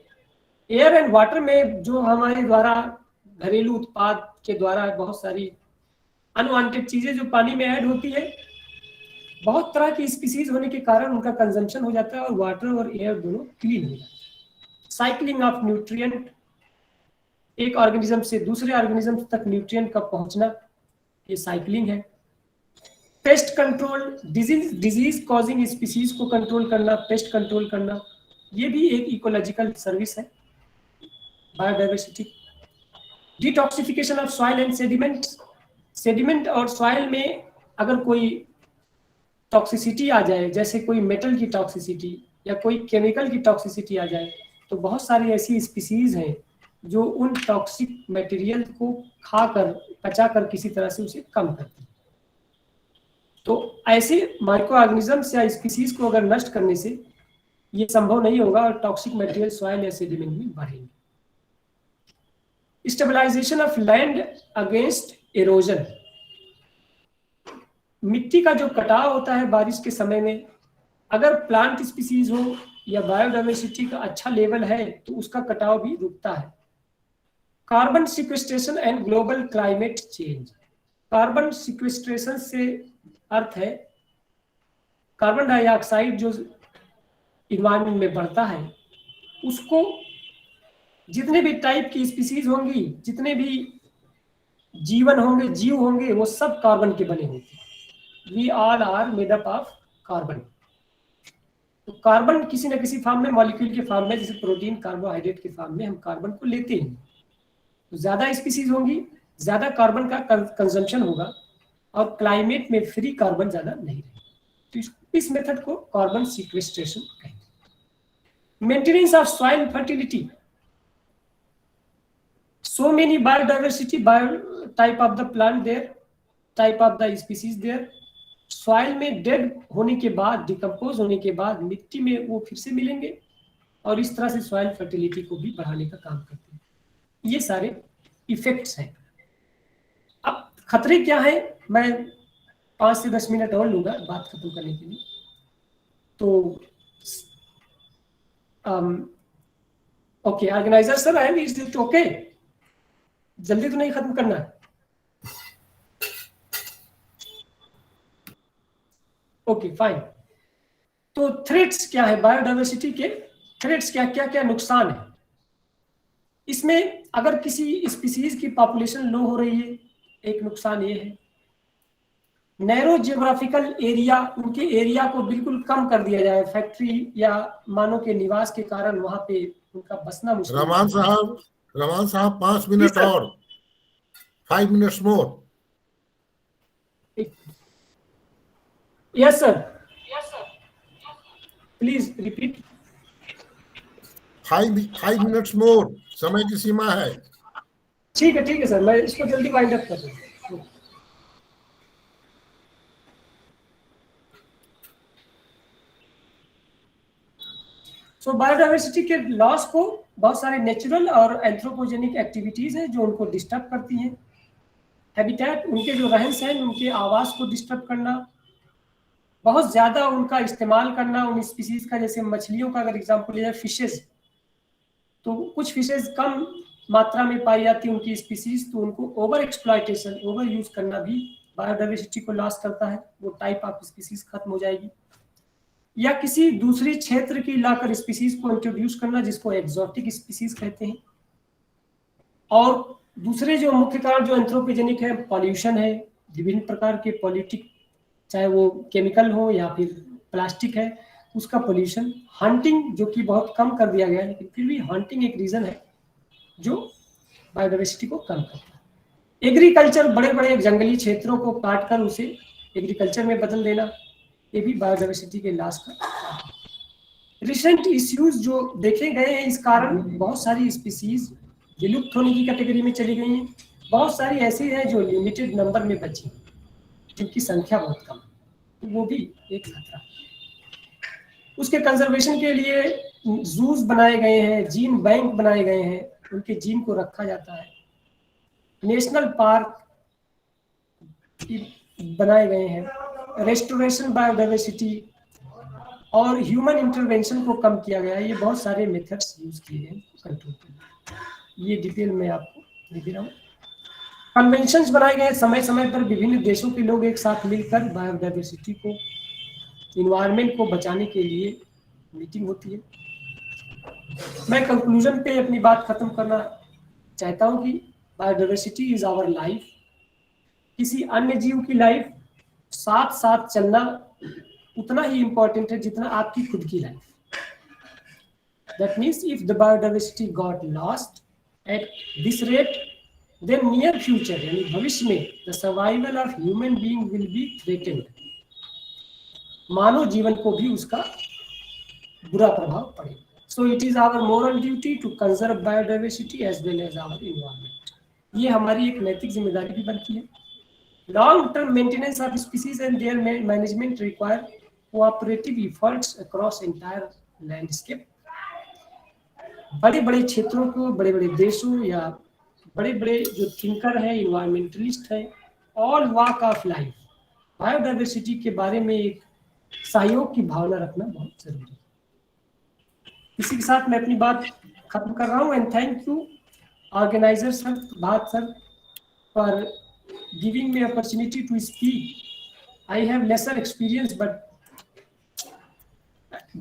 Air and water में जो हमारे द्वारा घरेलू उत्पाद के द्वारा बहुत सारी अनवांटेड चीजें जो पानी में ऐड होती है, बहुत तरह की स्पीसीज होने के कारण उनका कंजम्पशन हो जाता है और वाटर और एयर दोनों क्लीन हो जाते हैं। साइक्लिंग ऑफ न्यूट्रिएंट, एक ऑर्गेनिज्म से दूसरे ऑर्गेनिज्म तक न्यूट्रिएंट का पहुंचना, ये साइक्लिंग है। Pest control, disease causing species को कंट्रोल करना, पेस्ट कंट्रोल करना, ये भी एक इकोलॉजिकल सर्विस है। Biodiversity. Detoxification of soil and sediment. Sediment और सॉइल में अगर कोई टॉक्सिसिटी आ जाए, जैसे कोई मेटल की टॉक्सिसिटी या कोई केमिकल की टॉक्सिसिटी आ जाए, तो बहुत सारी ऐसी स्पीसीज हैं जो उन टॉक्सिक मटेरियल को खाकर पचाकर किसी तरह से उसे कम करती है। तो ऐसे माइक्रो ऑर्गेनिजम्स या स्पीसीज को अगर नष्ट करने से ये संभव नहीं होगा और टॉक्सिक मटेरियल सॉइल या सेडिमेंट में बढ़ेंगे। Stabilization of land against erosion. मिट्टी का जो कटाव होता है बारिश के समय में, अगर प्लांट स्पीसीज हो या बायोडाइवर्सिटी का अच्छा लेवल है तो उसका कटाव भी रुकता है। Carbon sequestration and global climate change. Carbon sequestration से अर्थ है कार्बन डाइऑक्साइड जो इन्वायरमेंट में बढ़ता है, उसको जितने भी टाइप की स्पीसीज होंगी, जितने भी जीवन होंगे, जीव होंगे, वो सब कार्बन के बने होंगे। We all are made up of carbon. तो कार्बन किसी न किसी फॉर्म में, मॉलिक्यूल के फॉर्म में, जैसे प्रोटीन कार्बोहाइड्रेट के फॉर्म में हम कार्बन को लेते हैं। तो ज्यादा स्पीसीज होंगी, ज्यादा कार्बन का कंजम्पशन होगा और क्लाइमेट में फ्री कार्बन ज्यादा नहीं रहेगा। तो इस मेथड को कार्बन सिक्वेस्ट्रेशन कहेंगे। Maintenance of soil fertility. So many biodiversity, type of the plant there, type of the species there. Soil में dead होने के बाद, डिकम्पोज होने के बाद मिट्टी में वो फिर से मिलेंगे और इस तरह से सॉइल फर्टिलिटी को भी बढ़ाने का काम करते हैं। ये सारे इफेक्ट्स हैं। अब खतरे क्या है, मैं 5 से 10 मिनट और लूंगा बात खत्म करने के लिए। तो okay organiser sir, I am, is it okay? जल्दी तो नहीं खत्म करना है? Okay fine. तो थ्रेट्स क्या है, बायोडाइवर्सिटी के थ्रेट्स क्या क्या क्या नुकसान है इसमें? अगर किसी स्पीसीज की पॉपुलेशन लो हो रही है, एक नुकसान ये है। नैरो जियोग्राफिकल एरिया, उनके एरिया को बिल्कुल कम कर दिया जाए, फैक्ट्री या मानव के निवास के कारण वहां पे उनका बसना मुश्किल। रमान साहब 5 मिनट और, 5 minutes more. Yes sir. Please repeat. 5 minutes more. समय की सीमा है। ठीक है सर, मैं इसको जल्दी वाइंड अप कर रहा हूँ। सो बायोडाइवर्सिटी के लॉस को बहुत सारे नेचुरल और एंथ्रोपोजेनिक एक्टिविटीज हैं जो उनको डिस्टर्ब करती हैं। हैबिटेट, उनके जो रहन सहन, उनके आवास को डिस्टर्ब करना, बहुत ज्यादा उनका इस्तेमाल करना उन स्पीसीज का। जैसे मछलियों का अगर एग्जांपल लिया, फिशेज, तो कुछ फिशेज कम मात्रा में पाई जाती है उनकी स्पीसीज, तो उनको ओवर एक्सप्लॉयटेशन, ओवर यूज करना भी बायोडाइवर्सिटी को लॉस करता है, वो टाइप ऑफ स्पीसीज खत्म हो जाएगी, या किसी दूसरी क्षेत्र की लाकर स्पीसीज को इंट्रोड्यूस करना जिसको एक्सोटिक स्पीसीज कहते हैं। और दूसरे जो मुख्य कारण जो एंथ्रोपोजेनिक है, पॉल्यूशन है, विभिन्न प्रकार के पॉल्यूटिक, चाहे वो केमिकल हो या फिर प्लास्टिक है, उसका पोल्यूशन। हंटिंग जो कि बहुत कम कर दिया गया है, लेकिन फिर भी हंटिंग एक रीजन है जो बायोडाइवर्सिटी को कम करता है। एग्रीकल्चर, बड़े बड़े जंगली क्षेत्रों को काट कर उसे एग्रीकल्चर में बदल देना, ये भी बायोडाइवर्सिटी के लॉस का। रिसेंट इश्यूज जो देखे गए हैं, इस कारण बहुत सारी स्पीसीज विलुप्त होने की कैटेगरी में चली गई हैं, बहुत सारी ऐसी हैं जो लिमिटेड नंबर में बची, जिनकी संख्या बहुत कम है, वो भी एक खतरा। उसके कंजर्वेशन के लिए जूस बनाए गए हैं, जीन बैंक बनाए गए हैं, उनके जीन को रखा जाता है, नेशनल पार्क बनाए गए हैं, रेस्टोरेशन बायोडाइवर्सिटी और ह्यूमन इंटरवेंशन को कम किया गया है। ये बहुत सारे मेथड्स यूज किए गए कंट्रोल के लिए, ये डिटेल में आपको लिख रहा हूँ। कन्वेंशंस बनाए गए, समय समय पर विभिन्न देशों के लोग एक साथ मिलकर बायोडाइवर्सिटी को, इन्वायरमेंट को बचाने के लिए मीटिंग होती है। मैं कंक्लूजन पे अपनी बात खत्म करना चाहता हूँ कि बायोडाइवर्सिटी इज आवर लाइफ। किसी अन्य जीव की लाइफ साथ साथ चलना उतना ही इंपॉर्टेंट है जितना आपकी खुद की life. That means if the biodiversity got lost at this rate, then near future यानी भविष्य में the survival of human being will be threatened। मानव जीवन को भी उसका बुरा प्रभाव पड़ेगा। So it is our moral duty to conserve biodiversity as well as our environment। ये हमारी एक नैतिक जिम्मेदारी भी बनती है। Long term maintenance of species and their management require cooperative efforts across entire landscape। बड़े बड़े क्षेत्रों को, बड़े बड़े देशों या बड़े बड़े जो थिंकर हैं, इन्वायरमेंटलिस्ट हैं, all walk of life, biodiversity के बारे में एक सहयोग की भावना रखना बहुत जरूरी है। इसी के साथ मैं अपनी बात खत्म कर रहा हूँ। And thank you organiser sir, Prabhat sir, for giving me opportunity to speak. I have lesser experience but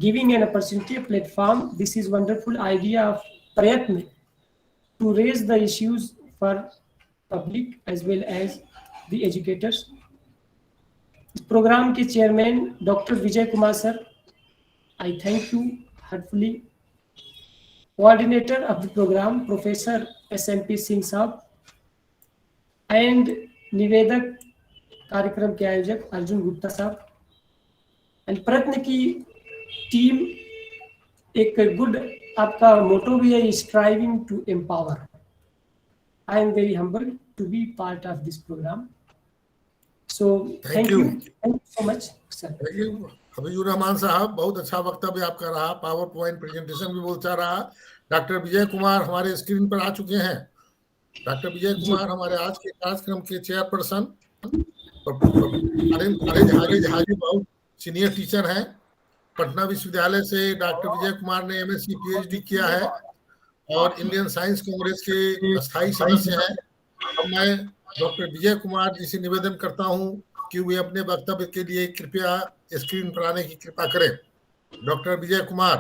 giving an opportunity, a platform, this is wonderful idea of Prayatna to raise the issues for public as well as the educators। इस प्रोग्राम के chairman doctor Vijay Kumar sir, I thank you heartily। Coordinator of the program professor SMP Singh साहब, एंड निवेदक कार्यक्रम के आयोजक अर्जुन गुप्ता साहब, एंड प्रयत्न की टीम। एक गुड आपका मोटो भी है, striving to empower. I am very humble to be part of this program. So thank you so much sir. Thank you Hafizur Rahman साहब, बहुत अच्छा वक्तव्य आपका रहा, पावर पॉइंट प्रेजेंटेशन भी बहुत अच्छा रहा। डॉक्टर विजय कुमार हमारे स्क्रीन पर आ चुके हैं। डॉक्टर विजय कुमार हमारे आज के कार्यक्रम के चेयरपर्सन, बहुत सीनियर टीचर हैं। पटना विश्वविद्यालय से डॉक्टर विजय कुमार ने MSc PhD किया है और इंडियन साइंस कांग्रेस के अस्थायी सदस्य हैं। अब मैं डॉक्टर विजय कुमार जी से निवेदन करता हूं कि वे अपने वक्तव्य के लिए कृपया स्क्रीन पर आने की कृपा करें। Doctor Vijay Kumar,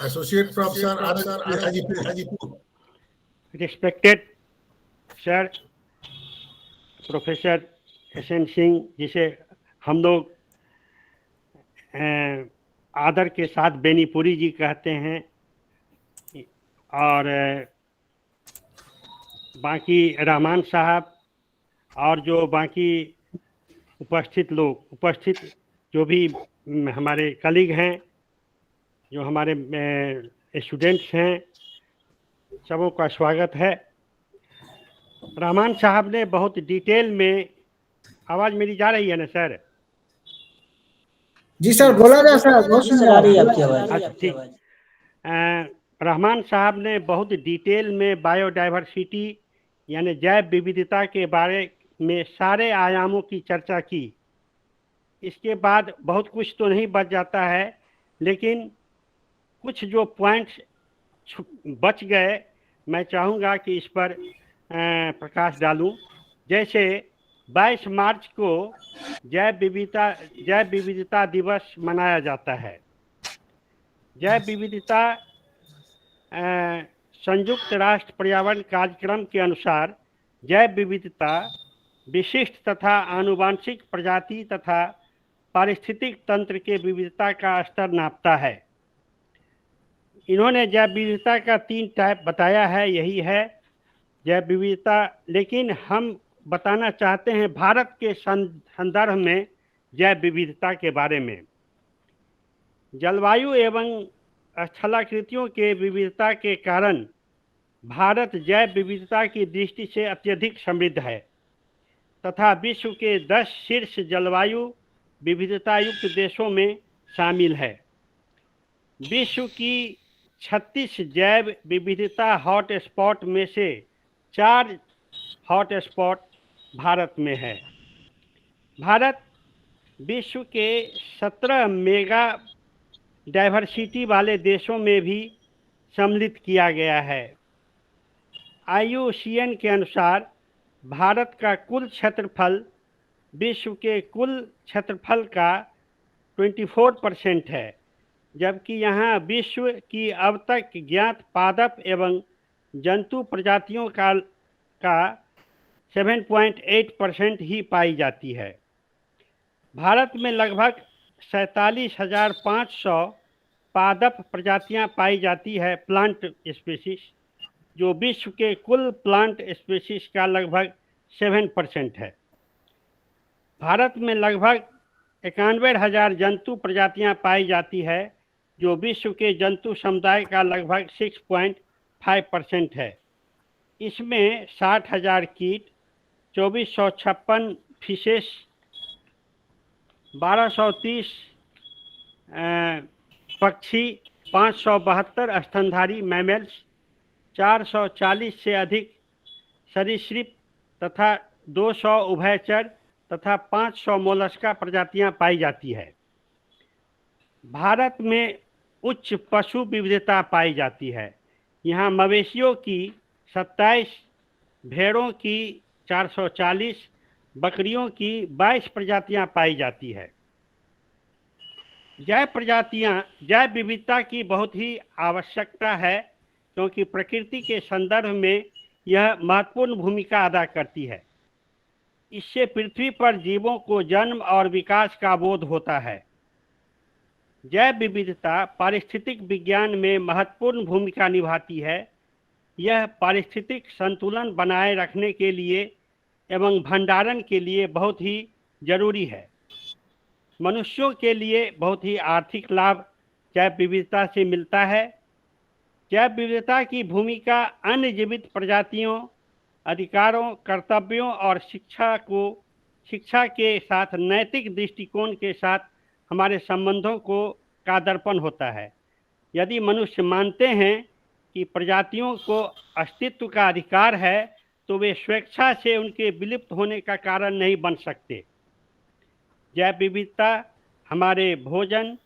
associate professor Hajipur. Respected sir professor SN Singh, जिसे हम लोग आदर के साथ बेनीपुरी जी कहते हैं, और बाकी रहमान साहब और जो बाकी उपस्थित जो भी हमारे कलीग हैं, जो हमारे स्टूडेंट्स हैं, सबों का स्वागत है। रहमान साहब ने बहुत डिटेल में, आवाज़ मेरी जा रही है ना सर? जी सर, बोला जा सर, बहुत सुंदर आ रही है आपकी आवाज। ठीक। रहमान साहब ने बहुत डिटेल में बायोडाइवर्सिटी यानी जैव विविधता के बारे में सारे आयामों की चर्चा की। इसके बाद बहुत कुछ तो नहीं बच जाता है, लेकिन कुछ जो पॉइंट्स बच गए, मैं चाहूँगा कि इस पर प्रकाश डालूं। जैसे 22 मार्च को जैव विविधता दिवस मनाया जाता है। जैव विविधता संयुक्त राष्ट्र पर्यावरण कार्यक्रम के अनुसार जैव विविधता विशिष्ट तथा आनुवांशिक प्रजाति तथा पारिस्थितिक तंत्र के विविधता का स्तर नापता है। इन्होंने जैव विविधता का 3 टाइप बताया है, यही है जैव विविधता। लेकिन हम बताना चाहते हैं भारत के संदर्भ में जैव विविधता के बारे में। जलवायु एवं स्थलाकृतियों के विविधता के कारण भारत जैव विविधता की दृष्टि से अत्यधिक समृद्ध है तथा विश्व के 10 शीर्ष जलवायु विविधता युक्त देशों में शामिल है। विश्व की 36 जैव विविधता हॉट स्पॉट में से 4 हॉट स्पॉट भारत में है। भारत विश्व के 17 मेगा डाइवर्सिटी वाले देशों में भी सम्मिलित किया गया है। IUCN के अनुसार भारत का कुल क्षेत्रफल विश्व के कुल क्षेत्रफल का 24% है, जबकि यहाँ विश्व की अब तक ज्ञात पादप एवं जंतु प्रजातियों का 7.8% ही पाई जाती है। भारत में लगभग 47,500 पादप प्रजातियां पाई जाती है, प्लांट स्पीशीज, जो विश्व के कुल प्लांट स्पीशीज का लगभग 7% है। भारत में लगभग 91,000 जंतु प्रजातियां पाई जाती है, जो विश्व के जंतु समुदाय का लगभग 6.5% है। इसमें 60,000 कीट, 2456 फिशेस, 1230 पक्षी, 572 स्तनधारी मैमल्स, 440 से अधिक सरीसृप तथा 200 उभयचर तथा 500 मोलस्का प्रजातियां पाई जाती है। भारत में उच्च पशु विविधता पाई जाती है। यहाँ मवेशियों की 27, भेड़ों की 440, बकरियों की 22 प्रजातियां पाई जाती है। जैव विविधता की बहुत ही आवश्यकता है, क्योंकि प्रकृति के संदर्भ में यह महत्वपूर्ण भूमिका अदा करती है। इससे पृथ्वी पर जीवों को जन्म और विकास का बोध होता है। जैव विविधता पारिस्थितिक विज्ञान में महत्वपूर्ण भूमिका निभाती है। यह पारिस्थितिक संतुलन बनाए रखने के लिए एवं भंडारण के लिए बहुत ही जरूरी है। मनुष्यों के लिए बहुत ही आर्थिक लाभ जैव विविधता से मिलता है। जैव विविधता की भूमिका अन्य जीवित प्रजातियों, अधिकारों, कर्तव्यों और शिक्षा के साथ नैतिक दृष्टिकोण के साथ हमारे संबंधों का दर्पण होता है। यदि मनुष्य मानते हैं कि प्रजातियों को अस्तित्व का अधिकार है, तो वे स्वेच्छा से उनके विलुप्त होने का कारण नहीं बन सकते। जैव विविधता हमारे भोजन,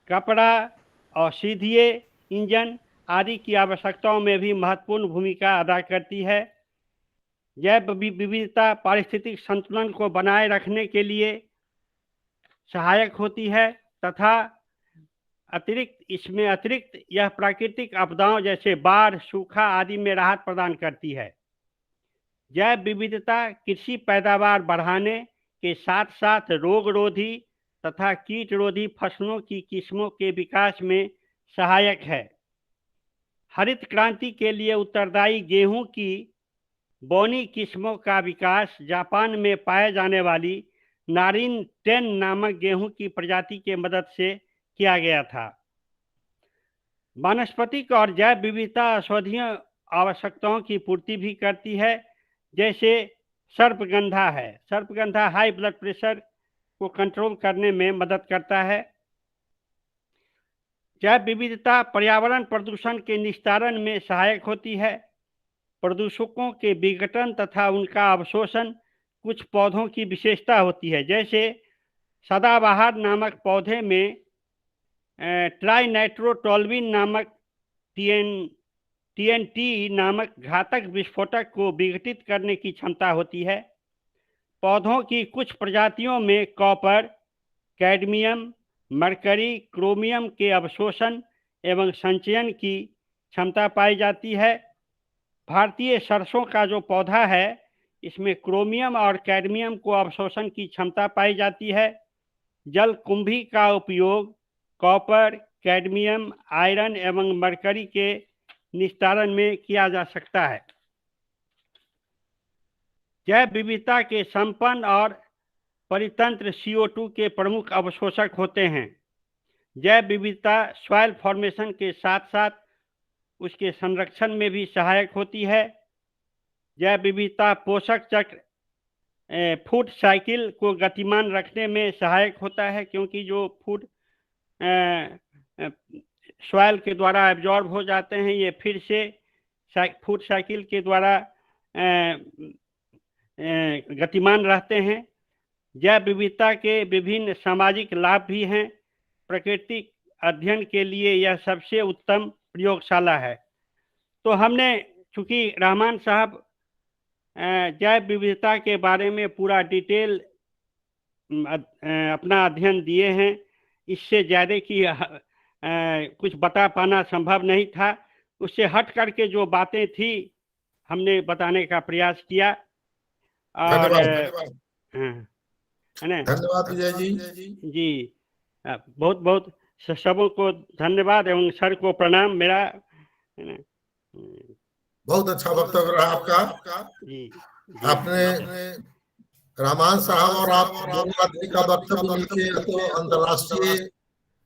कपड़ा, औषधीय, ईंधन आदि की आवश्यकताओं में भी महत्वपूर्ण भूमिका अदा करती है। जैव विविधता पारिस्थितिक संतुलन को बनाए रखने के लिए सहायक होती है तथा अतिरिक्त यह प्राकृतिक आपदाओं जैसे बाढ़, सूखा आदि में राहत प्रदान करती है। जैव विविधता कृषि पैदावार बढ़ाने के साथ साथ रोगरोधी तथा कीटरोधी फसलों की किस्मों के विकास में सहायक है। हरित क्रांति के लिए उत्तरदायी गेहूं की बोनी किस्मों का विकास जापान में पाए जाने वाली नारिन 10 नामक गेहूं की प्रजाति के मदद से किया गया था। वानस्पतिक और जैव विविधता औषधीय आवश्यकताओं की पूर्ति भी करती है, जैसे सर्पगंधा है। सर्पगंधा हाई ब्लड प्रेशर को कंट्रोल करने में मदद करता है। जैव विविधता पर्यावरण प्रदूषण के निस्तारण में सहायक होती है। प्रदूषकों के विघटन तथा उनका अवशोषण कुछ पौधों की विशेषता होती है, जैसे सदाबहार नामक पौधे में ट्राइनाइट्रोटोल्यूइन नामक TNT नामक घातक विस्फोटक को विघटित करने की क्षमता होती है। पौधों की कुछ प्रजातियों में कॉपर, कैडमियम, मरकरी, क्रोमियम के अवशोषण एवं संचयन की क्षमता पाई जाती है। भारतीय सरसों का जो पौधा है इसमें क्रोमियम और कैडमियम को अवशोषण की क्षमता पाई जाती है। जलकुंभी का उपयोग कॉपर, कैडमियम, आयरन एवं मरकरी के निस्तारण में किया जा सकता है। जैव विविधता के संपन्न और परितंत्र CO2 के प्रमुख अवशोषक होते हैं। जैव विविधता सॉइल फॉर्मेशन के साथ साथ उसके संरक्षण में भी सहायक होती है। जैव विविधता पोषक चक्र फूड साइकिल को गतिमान रखने में सहायक होता है, क्योंकि जो फूड सॉइल के द्वारा एब्जॉर्ब हो जाते हैं ये फिर से फूड साइकिल के द्वारा गतिमान रहते हैं। जैव विविधता के विभिन्न सामाजिक लाभ भी हैं। प्राकृतिक अध्ययन के लिए यह सबसे उत्तम प्रयोगशाला है। तो हमने चूँकि रहमान साहब जैव विविधता के बारे में पूरा डिटेल अपना अध्ययन दिए हैं, इससे ज़्यादा की कुछ बता पाना संभव नहीं था। उससे हट करके जो बातें थी हमने बताने का प्रयास किया। और है ना, धन्यवाद विजय जी बहुत बहुत सबों को धन्यवाद एवं सर को प्रणाम मेरा, है ना। बहुत अच्छा वक्तव्य रहा आपका। जी आपने रहमान साहब और आप दोनों आदमी का वक्तव्य मिलकर तो अंतर्राष्ट्रीय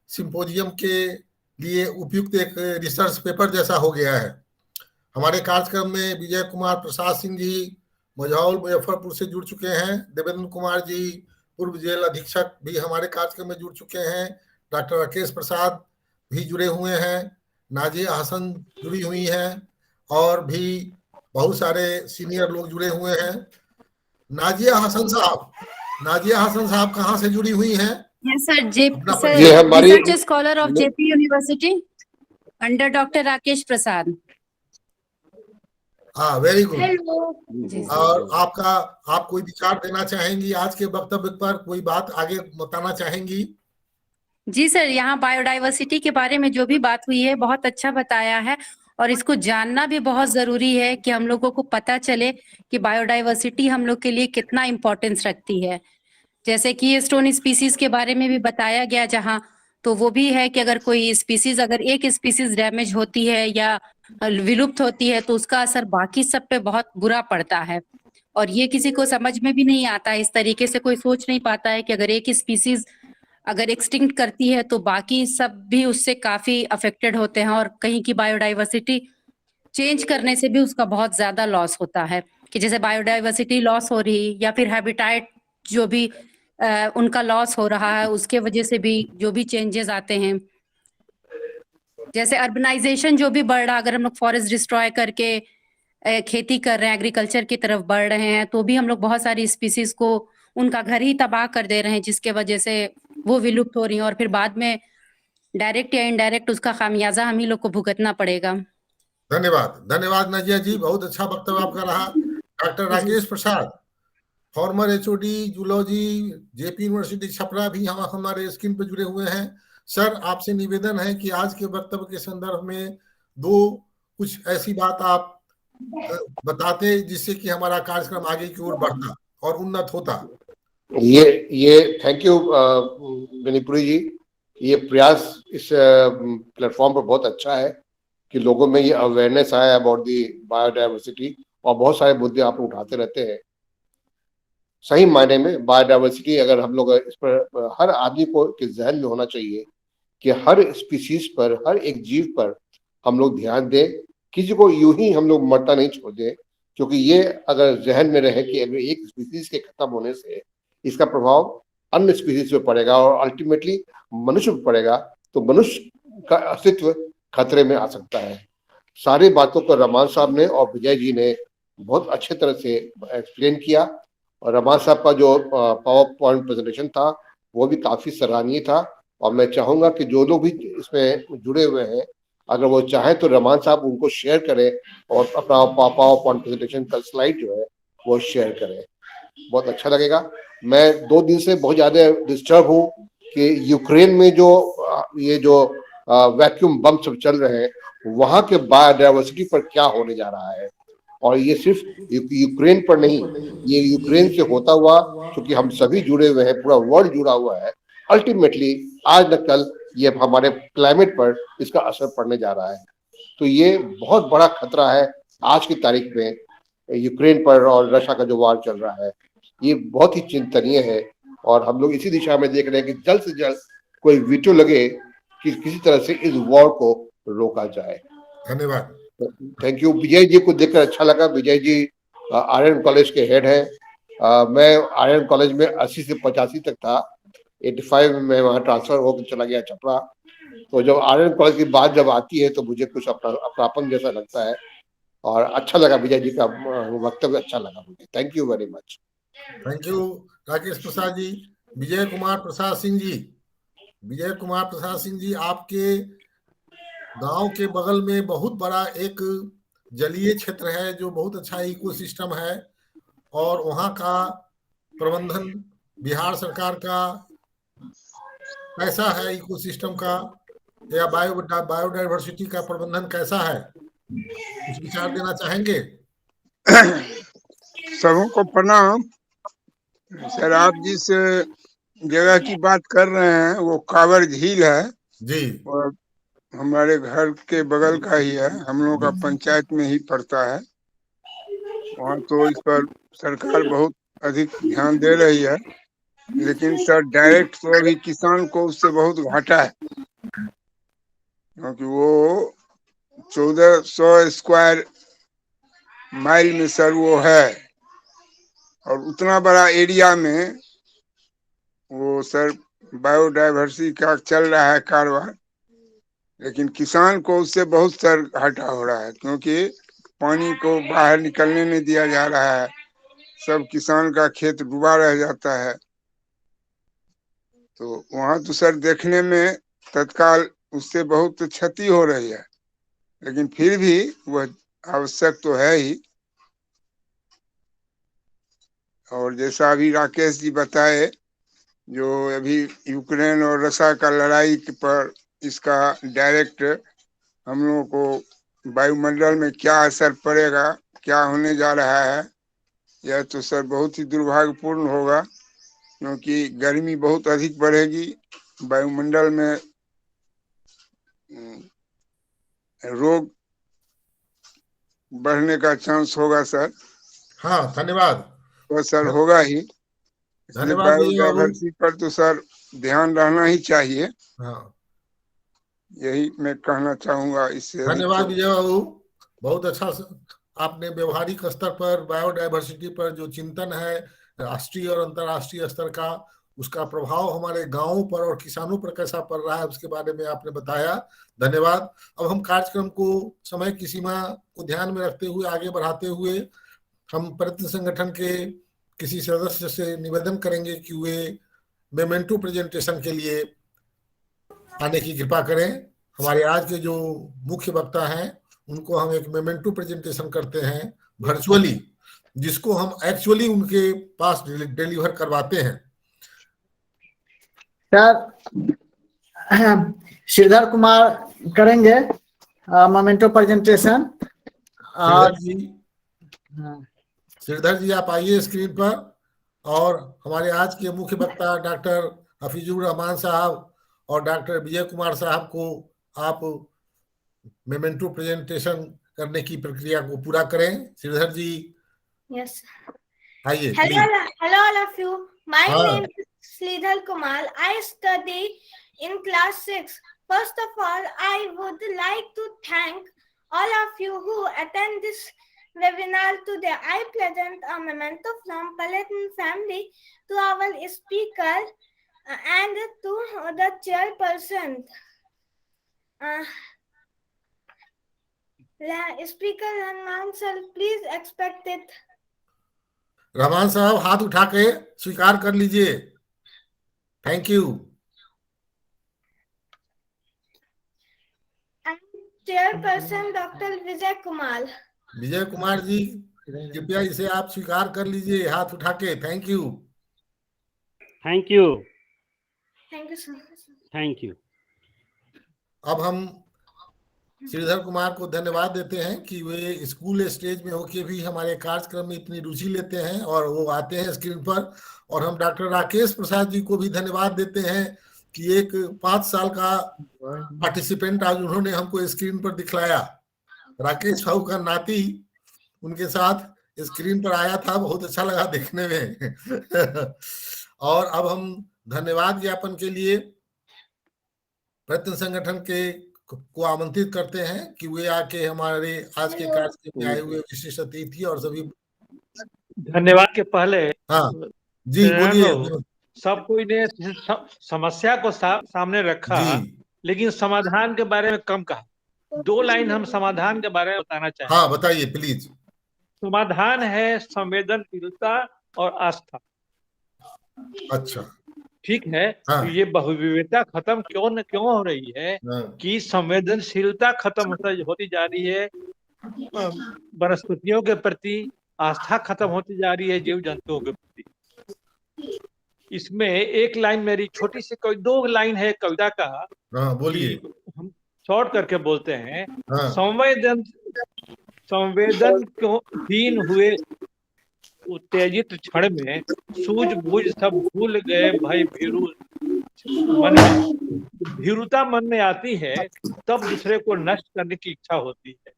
सिंपोजियम के लिए उपयुक्त एक रिसर्च पेपर जैसा हो गया है। हमारे कार्यक्रम में विजय कुमार प्रसाद सिंह जी मझौल मुजफ्फरपुर से जुड़ चुके हैं। देवेंद्र कुमार जी पूर्व जेल अधीक्षक भी हमारे कार्यक्रम में जुड़ चुके हैं। डॉक्टर राकेश प्रसाद भी जुड़े हुए हैं। नाजिया हसन जुड़ी हुई हैं और भी बहुत सारे सीनियर लोग जुड़े हुए हैं। नाजिया हसन साहब कहाँ से जुड़ी हुई हैं? Yes, sir. Sir, ये हमारी research scholar of JP University under Dr. Rakesh Prasad. हाँ, वेरी गुड। जी सर। और आप कोई विचार देना चाहेंगी आज के वक्तव्य पर? कोई बात आगे बताना चाहेंगी? जी सर, यहाँ बायोडाइवर्सिटी के बारे में जो भी बात हुई है बहुत अच्छा बताया है, और इसको जानना भी बहुत जरूरी है कि हम लोगों को पता चले कि बायोडाइवर्सिटी हम लोग के लिए कितना इम्पोर्टेंस रखती है। जैसे कि स्टोन स्पीसीज के बारे में भी बताया गया जहाँ, तो वो भी है कि अगर कोई स्पीसीज, अगर एक स्पीसीज डैमेज होती है या विलुप्त होती है तो उसका असर बाकी सब पे बहुत बुरा पड़ता है, और ये किसी को समझ में भी नहीं आता है। इस तरीके से कोई सोच नहीं पाता है कि अगर एक स्पीसीज अगर एक्सटिंक्ट करती है तो बाकी सब भी उससे काफी अफेक्टेड होते हैं, और कहीं की बायोडाइवर्सिटी चेंज करने से भी उसका बहुत ज्यादा लॉस होता है। कि जैसे बायोडाइवर्सिटी लॉस हो रही या फिर हैबिटेट जो भी उनका लॉस हो रहा है, उसके वजह से भी जो भी चेंजेस आते हैं, जैसे अर्बनाइजेशन जो भी बढ़ रहा, अगर हम लोग फॉरेस्ट डिस्ट्रॉय करके खेती कर रहे हैं, एग्रीकल्चर की तरफ बढ़ रहे हैं, तो भी हम लोग बहुत सारी स्पीसीज को उनका घर ही तबाह कर दे रहे हैं, जिसके वजह से वो विलुप्त हो रही हैं, और फिर बाद में डायरेक्ट या इनडायरेक्ट उसका खामियाजा हम ही लोग को भुगतना पड़ेगा। धन्यवाद नाजिया जी, बहुत अच्छा वक्तव्य आपका रहा। Doctor Rakesh Prasad, former HOD zoology, JP university Chhapra भी हमारे स्क्रीन पर जुड़े हुए हैं। सर, आपसे निवेदन है कि आज के वक्तव्य के संदर्भ में कुछ ऐसी बात आप बताते जिससे कि हमारा कार्यक्रम आगे की ओर बढ़ता और उन्नत होता। ये थैंक यू मणिपुरी जी। ये प्रयास इस प्लेटफॉर्म पर बहुत अच्छा है कि लोगों में ये अवेयरनेस आया अबाउट दी बायोडाइवर्सिटी, और बहुत सारे मुद्दे आप उठाते रहते हैं। सही मायने में बायोडाइवर्सिटी, अगर हम लोग इस पर हर आदमी को के जहन में होना चाहिए कि हर स्पीसीज पर, हर एक जीव पर हम लोग ध्यान दें, किसी को यूं ही हम लोग मरता नहीं छोड़ दें, क्योंकि ये अगर जहन में रहे कि अगर एक स्पीसीज के खत्म होने से इसका प्रभाव अन्य स्पीसीज पे पड़ेगा और अल्टीमेटली मनुष्य पे पड़ेगा, तो मनुष्य का अस्तित्व खतरे में आ सकता है। सारी बातों को रहमान साहब ने और विजय जी ने बहुत अच्छे तरह से एक्सप्लेन किया, और रहमान साहब का जो पावर पॉइंट प्रेजेंटेशन था वो भी काफी सराहनीय था। और मैं चाहूंगा कि जो लोग भी इसमें जुड़े हुए हैं अगर वो चाहें तो रहमान साहब उनको शेयर करें और अपना पावर पॉइंट प्रेजेंटेशन का स्लाइड जो है वो शेयर करें, बहुत अच्छा लगेगा। मैं 2 दिन से बहुत ज्यादा डिस्टर्ब हूँ कि यूक्रेन में जो ये जो वैक्यूम बम सब चल रहे हैं, वहां के बायोडायवर्सिटी पर क्या होने जा रहा है। और ये सिर्फ यूक्रेन पर नहीं, ये यूक्रेन से होता हुआ, क्योंकि हम सभी जुड़े हुए हैं, पूरा वर्ल्ड जुड़ा हुआ है, अल्टीमेटली आज न कल ये हमारे क्लाइमेट पर इसका असर पड़ने जा रहा है। तो ये बहुत बड़ा खतरा है आज की तारीख में यूक्रेन पर, और रशिया का जो वार चल रहा है ये बहुत ही चिंतनीय है। और हम लोग इसी दिशा में देख रहे हैं कि जल्द से जल्द कोई वीटो लगे कि किसी तरह से इस वॉर को रोका जाए। धन्यवाद। Thank you. विजय जी को देखकर अच्छा लगा। विजय जी आर्यन कॉलेज के हेड है। मैं आर्यन कॉलेज में 80 से 85 तक था, 85 में वहाँ ट्रांसफर होकर चला गया छपरा। तो जब आर्यन कॉलेज की बात जब आती है तो मुझे कुछ अपनापन जैसा लगता है, और अच्छा लगा विजय जी का वक्तव्य, अच्छा लगा मुझे। Thank you very much. Thank you Rakesh Prasad ji. Vijay Kumar Prasad Singh ji, Vijay Kumar Prasad Singh ji, आपके गांव के बगल में बहुत बड़ा एक जलीय क्षेत्र है जो बहुत अच्छा इकोसिस्टम है, और वहां का प्रबंधन बिहार सरकार का कैसा है, इकोसिस्टम का या बायोडायवर्सिटी का प्रबंधन कैसा है, कुछ विचार देना चाहेंगे? सबको प्रणाम। सर, आप जिस जगह की बात कर रहे हैं वो कांवर झील है जी, और हमारे घर के बगल का ही है, हम लोगों का पंचायत में ही पड़ता है। वहाँ तो इस पर सरकार बहुत अधिक ध्यान दे रही है, लेकिन सर डायरेक्ट तो अभी किसान को उससे बहुत घाटा है, क्योंकि वो 1400 स्क्वायर माइल में सर वो है, और उतना बड़ा एरिया में वो सर बायोडायवर्सिटी का चल रहा है कारोबार, लेकिन किसान को उससे बहुत सर घाटा हो रहा है, क्योंकि पानी को बाहर निकलने नहीं दिया जा रहा है, सब किसान का खेत डूबा रह जाता है। तो वहां तो सर देखने में तत्काल उससे बहुत क्षति हो रही है, लेकिन फिर भी वह आवश्यक तो है ही। और जैसा अभी राकेश जी बताए, जो अभी यूक्रेन और रशिया का लड़ाई पर इसका डायरेक्ट हम लोगों को वायुमंडल में क्या असर पड़ेगा, क्या होने जा रहा है, यह तो सर बहुत ही दुर्भाग्यपूर्ण होगा, क्योंकि गर्मी बहुत अधिक बढ़ेगी, वायुमंडल में रोग बढ़ने का चांस होगा सर। हाँ, धन्यवाद। तो सर होगा ही, इसलिए धन्यवाद विजय बाबू। बायोडायवर्सिटी पर तो सर ध्यान रहना ही चाहिए, हाँ, यही मैं कहना चाहूंगा। इससे धन्यवाद विजय बाबू, बहुत अच्छा आपने व्यवहारिक स्तर पर बायोडायवर्सिटी पर जो चिंतन है राष्ट्रीय और अंतर्राष्ट्रीय स्तर का, उसका प्रभाव हमारे गांवों पर और किसानों पर कैसा पड़ रहा है उसके बारे में आपने बताया। धन्यवाद। अब हम कार्यक्रम को समय की सीमा को ध्यान में रखते हुए आगे बढ़ाते हुए हम प्रयत्न संगठन के किसी सदस्य से निवेदन करेंगे कि वे मेमेंटो प्रेजेंटेशन के लिए आने की कृपा करें। हमारे आज के जो मुख्य वक्ता हैं उनको हम एक मेमेंटो प्रेजेंटेशन करते हैं वर्चुअली, जिसको हम एक्चुअली उनके पास डिलीवर करवाते हैं। सर श्रीधर कुमार करेंगे मोमेंटो प्रेजेंटेशन। और श्रीधर जी आप आइए स्क्रीन पर, और हमारे आज के मुख्य वक्ता डॉक्टर हफीजुर रहमान साहब और डॉक्टर विजय कुमार साहब को आप मेमेंटो प्रेजेंटेशन करने की प्रक्रिया को पूरा करें। श्रीधर जी यस, आइए। hello all of you, my name is Sridhar Kumar. I study in class 6. First of all, I would like to thank all of you who attend this webinar today. I present a memento from Paladin family to our speaker and to the chairperson. Speaker Rahman sir, please expect it. Rahman साहब हाथ उठा के स्वीकार कर लीजिए। Thank you. Chairperson Dr. Vijay Kumar. Vijay Kumar ji, कृपया इसे आप स्वीकार कर लीजिए हाथ उठा के। Thank you. Thank you. Thank you so much. Thank you. अब हम श्रीधर कुमार को धन्यवाद देते हैं कि वे स्कूल स्टेज में होके भी हमारे कार्यक्रम में इतनी रुचि लेते हैं और वो आते हैं स्क्रीन पर। और हम डॉक्टर राकेश प्रसाद जी को भी धन्यवाद देते हैं कि एक 5 साल का पार्टिसिपेंट आज उन्होंने हमको स्क्रीन पर दिखलाया। राकेश भाऊ का नाती उनके साथ स्क्रीन पर आया था, बहुत अच्छा लगा देखने में। और अब हम धन्यवाद ज्ञापन के लिए प्रयत्न संगठन के को आमंत्रित करते हैं कि वे आके हमारे आज के कार्यक्रम में आए हुए विशिष्ट अतिथि और सभी। धन्यवाद के पहले हाँ जी बोलिए। सब कोई ने समस्या को सामने रखा, लेकिन समाधान के बारे में कम कहा। 2 लाइन हम समाधान के बारे में बताना चाहेंगे। हाँ बताइए प्लीज। समाधान है संवेदनशीलता और आस्था। अच्छा ठीक है। हाँ। तो ये बहुविविधता खत्म क्यों हो रही है? हाँ। कि संवेदनशीलता खत्म होती जा रही है, वनस्पतियों के प्रति आस्था खत्म होती जा रही है, जीव जंतुओं के प्रति। इसमें एक लाइन मेरी छोटी सी 2 लाइन है कविता का। हाँ बोलिए। हम शॉर्ट करके बोलते हैं। हाँ। संवेदन क्यों हीन हुए उत्तेजित क्षण में, सूझबूझ सब भूल गए भय भीरु मन में। भीरुता मन में आती है तब दूसरे को नष्ट करने की इच्छा होती है।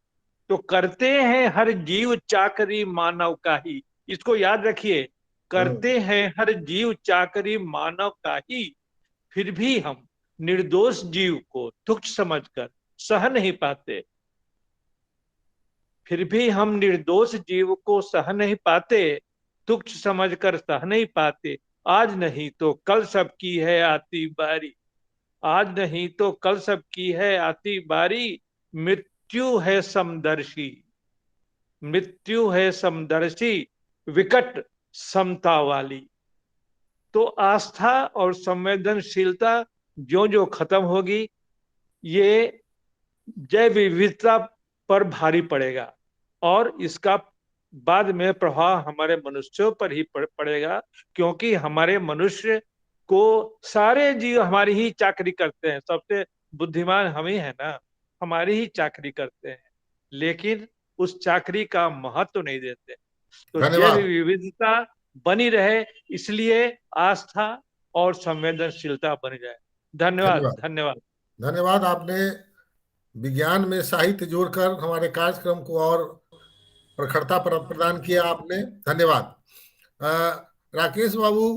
तो करते हैं हर जीव चाकरी मानव का ही। इसको याद रखिए, करते हैं हर जीव चाकरी मानव का ही, फिर भी हम निर्दोष जीव को तुच्छ समझकर सह नहीं पाते। फिर भी हम निर्दोष जीव को सह नहीं पाते, तुच्छ समझकर सह नहीं पाते। आज नहीं तो कल सबकी है आती बारी, आज नहीं तो कल सबकी है आती बारी। मृत्यु है समदर्शी, मृत्यु है समदर्शी, विकट समता वाली। तो आस्था और संवेदनशीलता जो जो खत्म होगी, ये जैव विविधता पर भारी पड़ेगा और इसका बाद में प्रभाव हमारे मनुष्यों पर ही पड़ेगा। क्योंकि हमारे मनुष्य को सारे जीव हमारी ही चाकरी करते हैं। सबसे बुद्धिमान हम ही है ना, हमारी ही चाकरी करते हैं, लेकिन उस चाकरी का महत्व नहीं देते। तो जैव विविधता बनी रहे, इसलिए आस्था और संवेदनशीलता बनी जाए। धन्यवाद। धन्यवाद। धन्यवाद। आपने विज्ञान में साहित्य जोड़कर हमारे कार्यक्रम को और प्रखरता प्रदान किया आपने। धन्यवाद। राकेश बाबू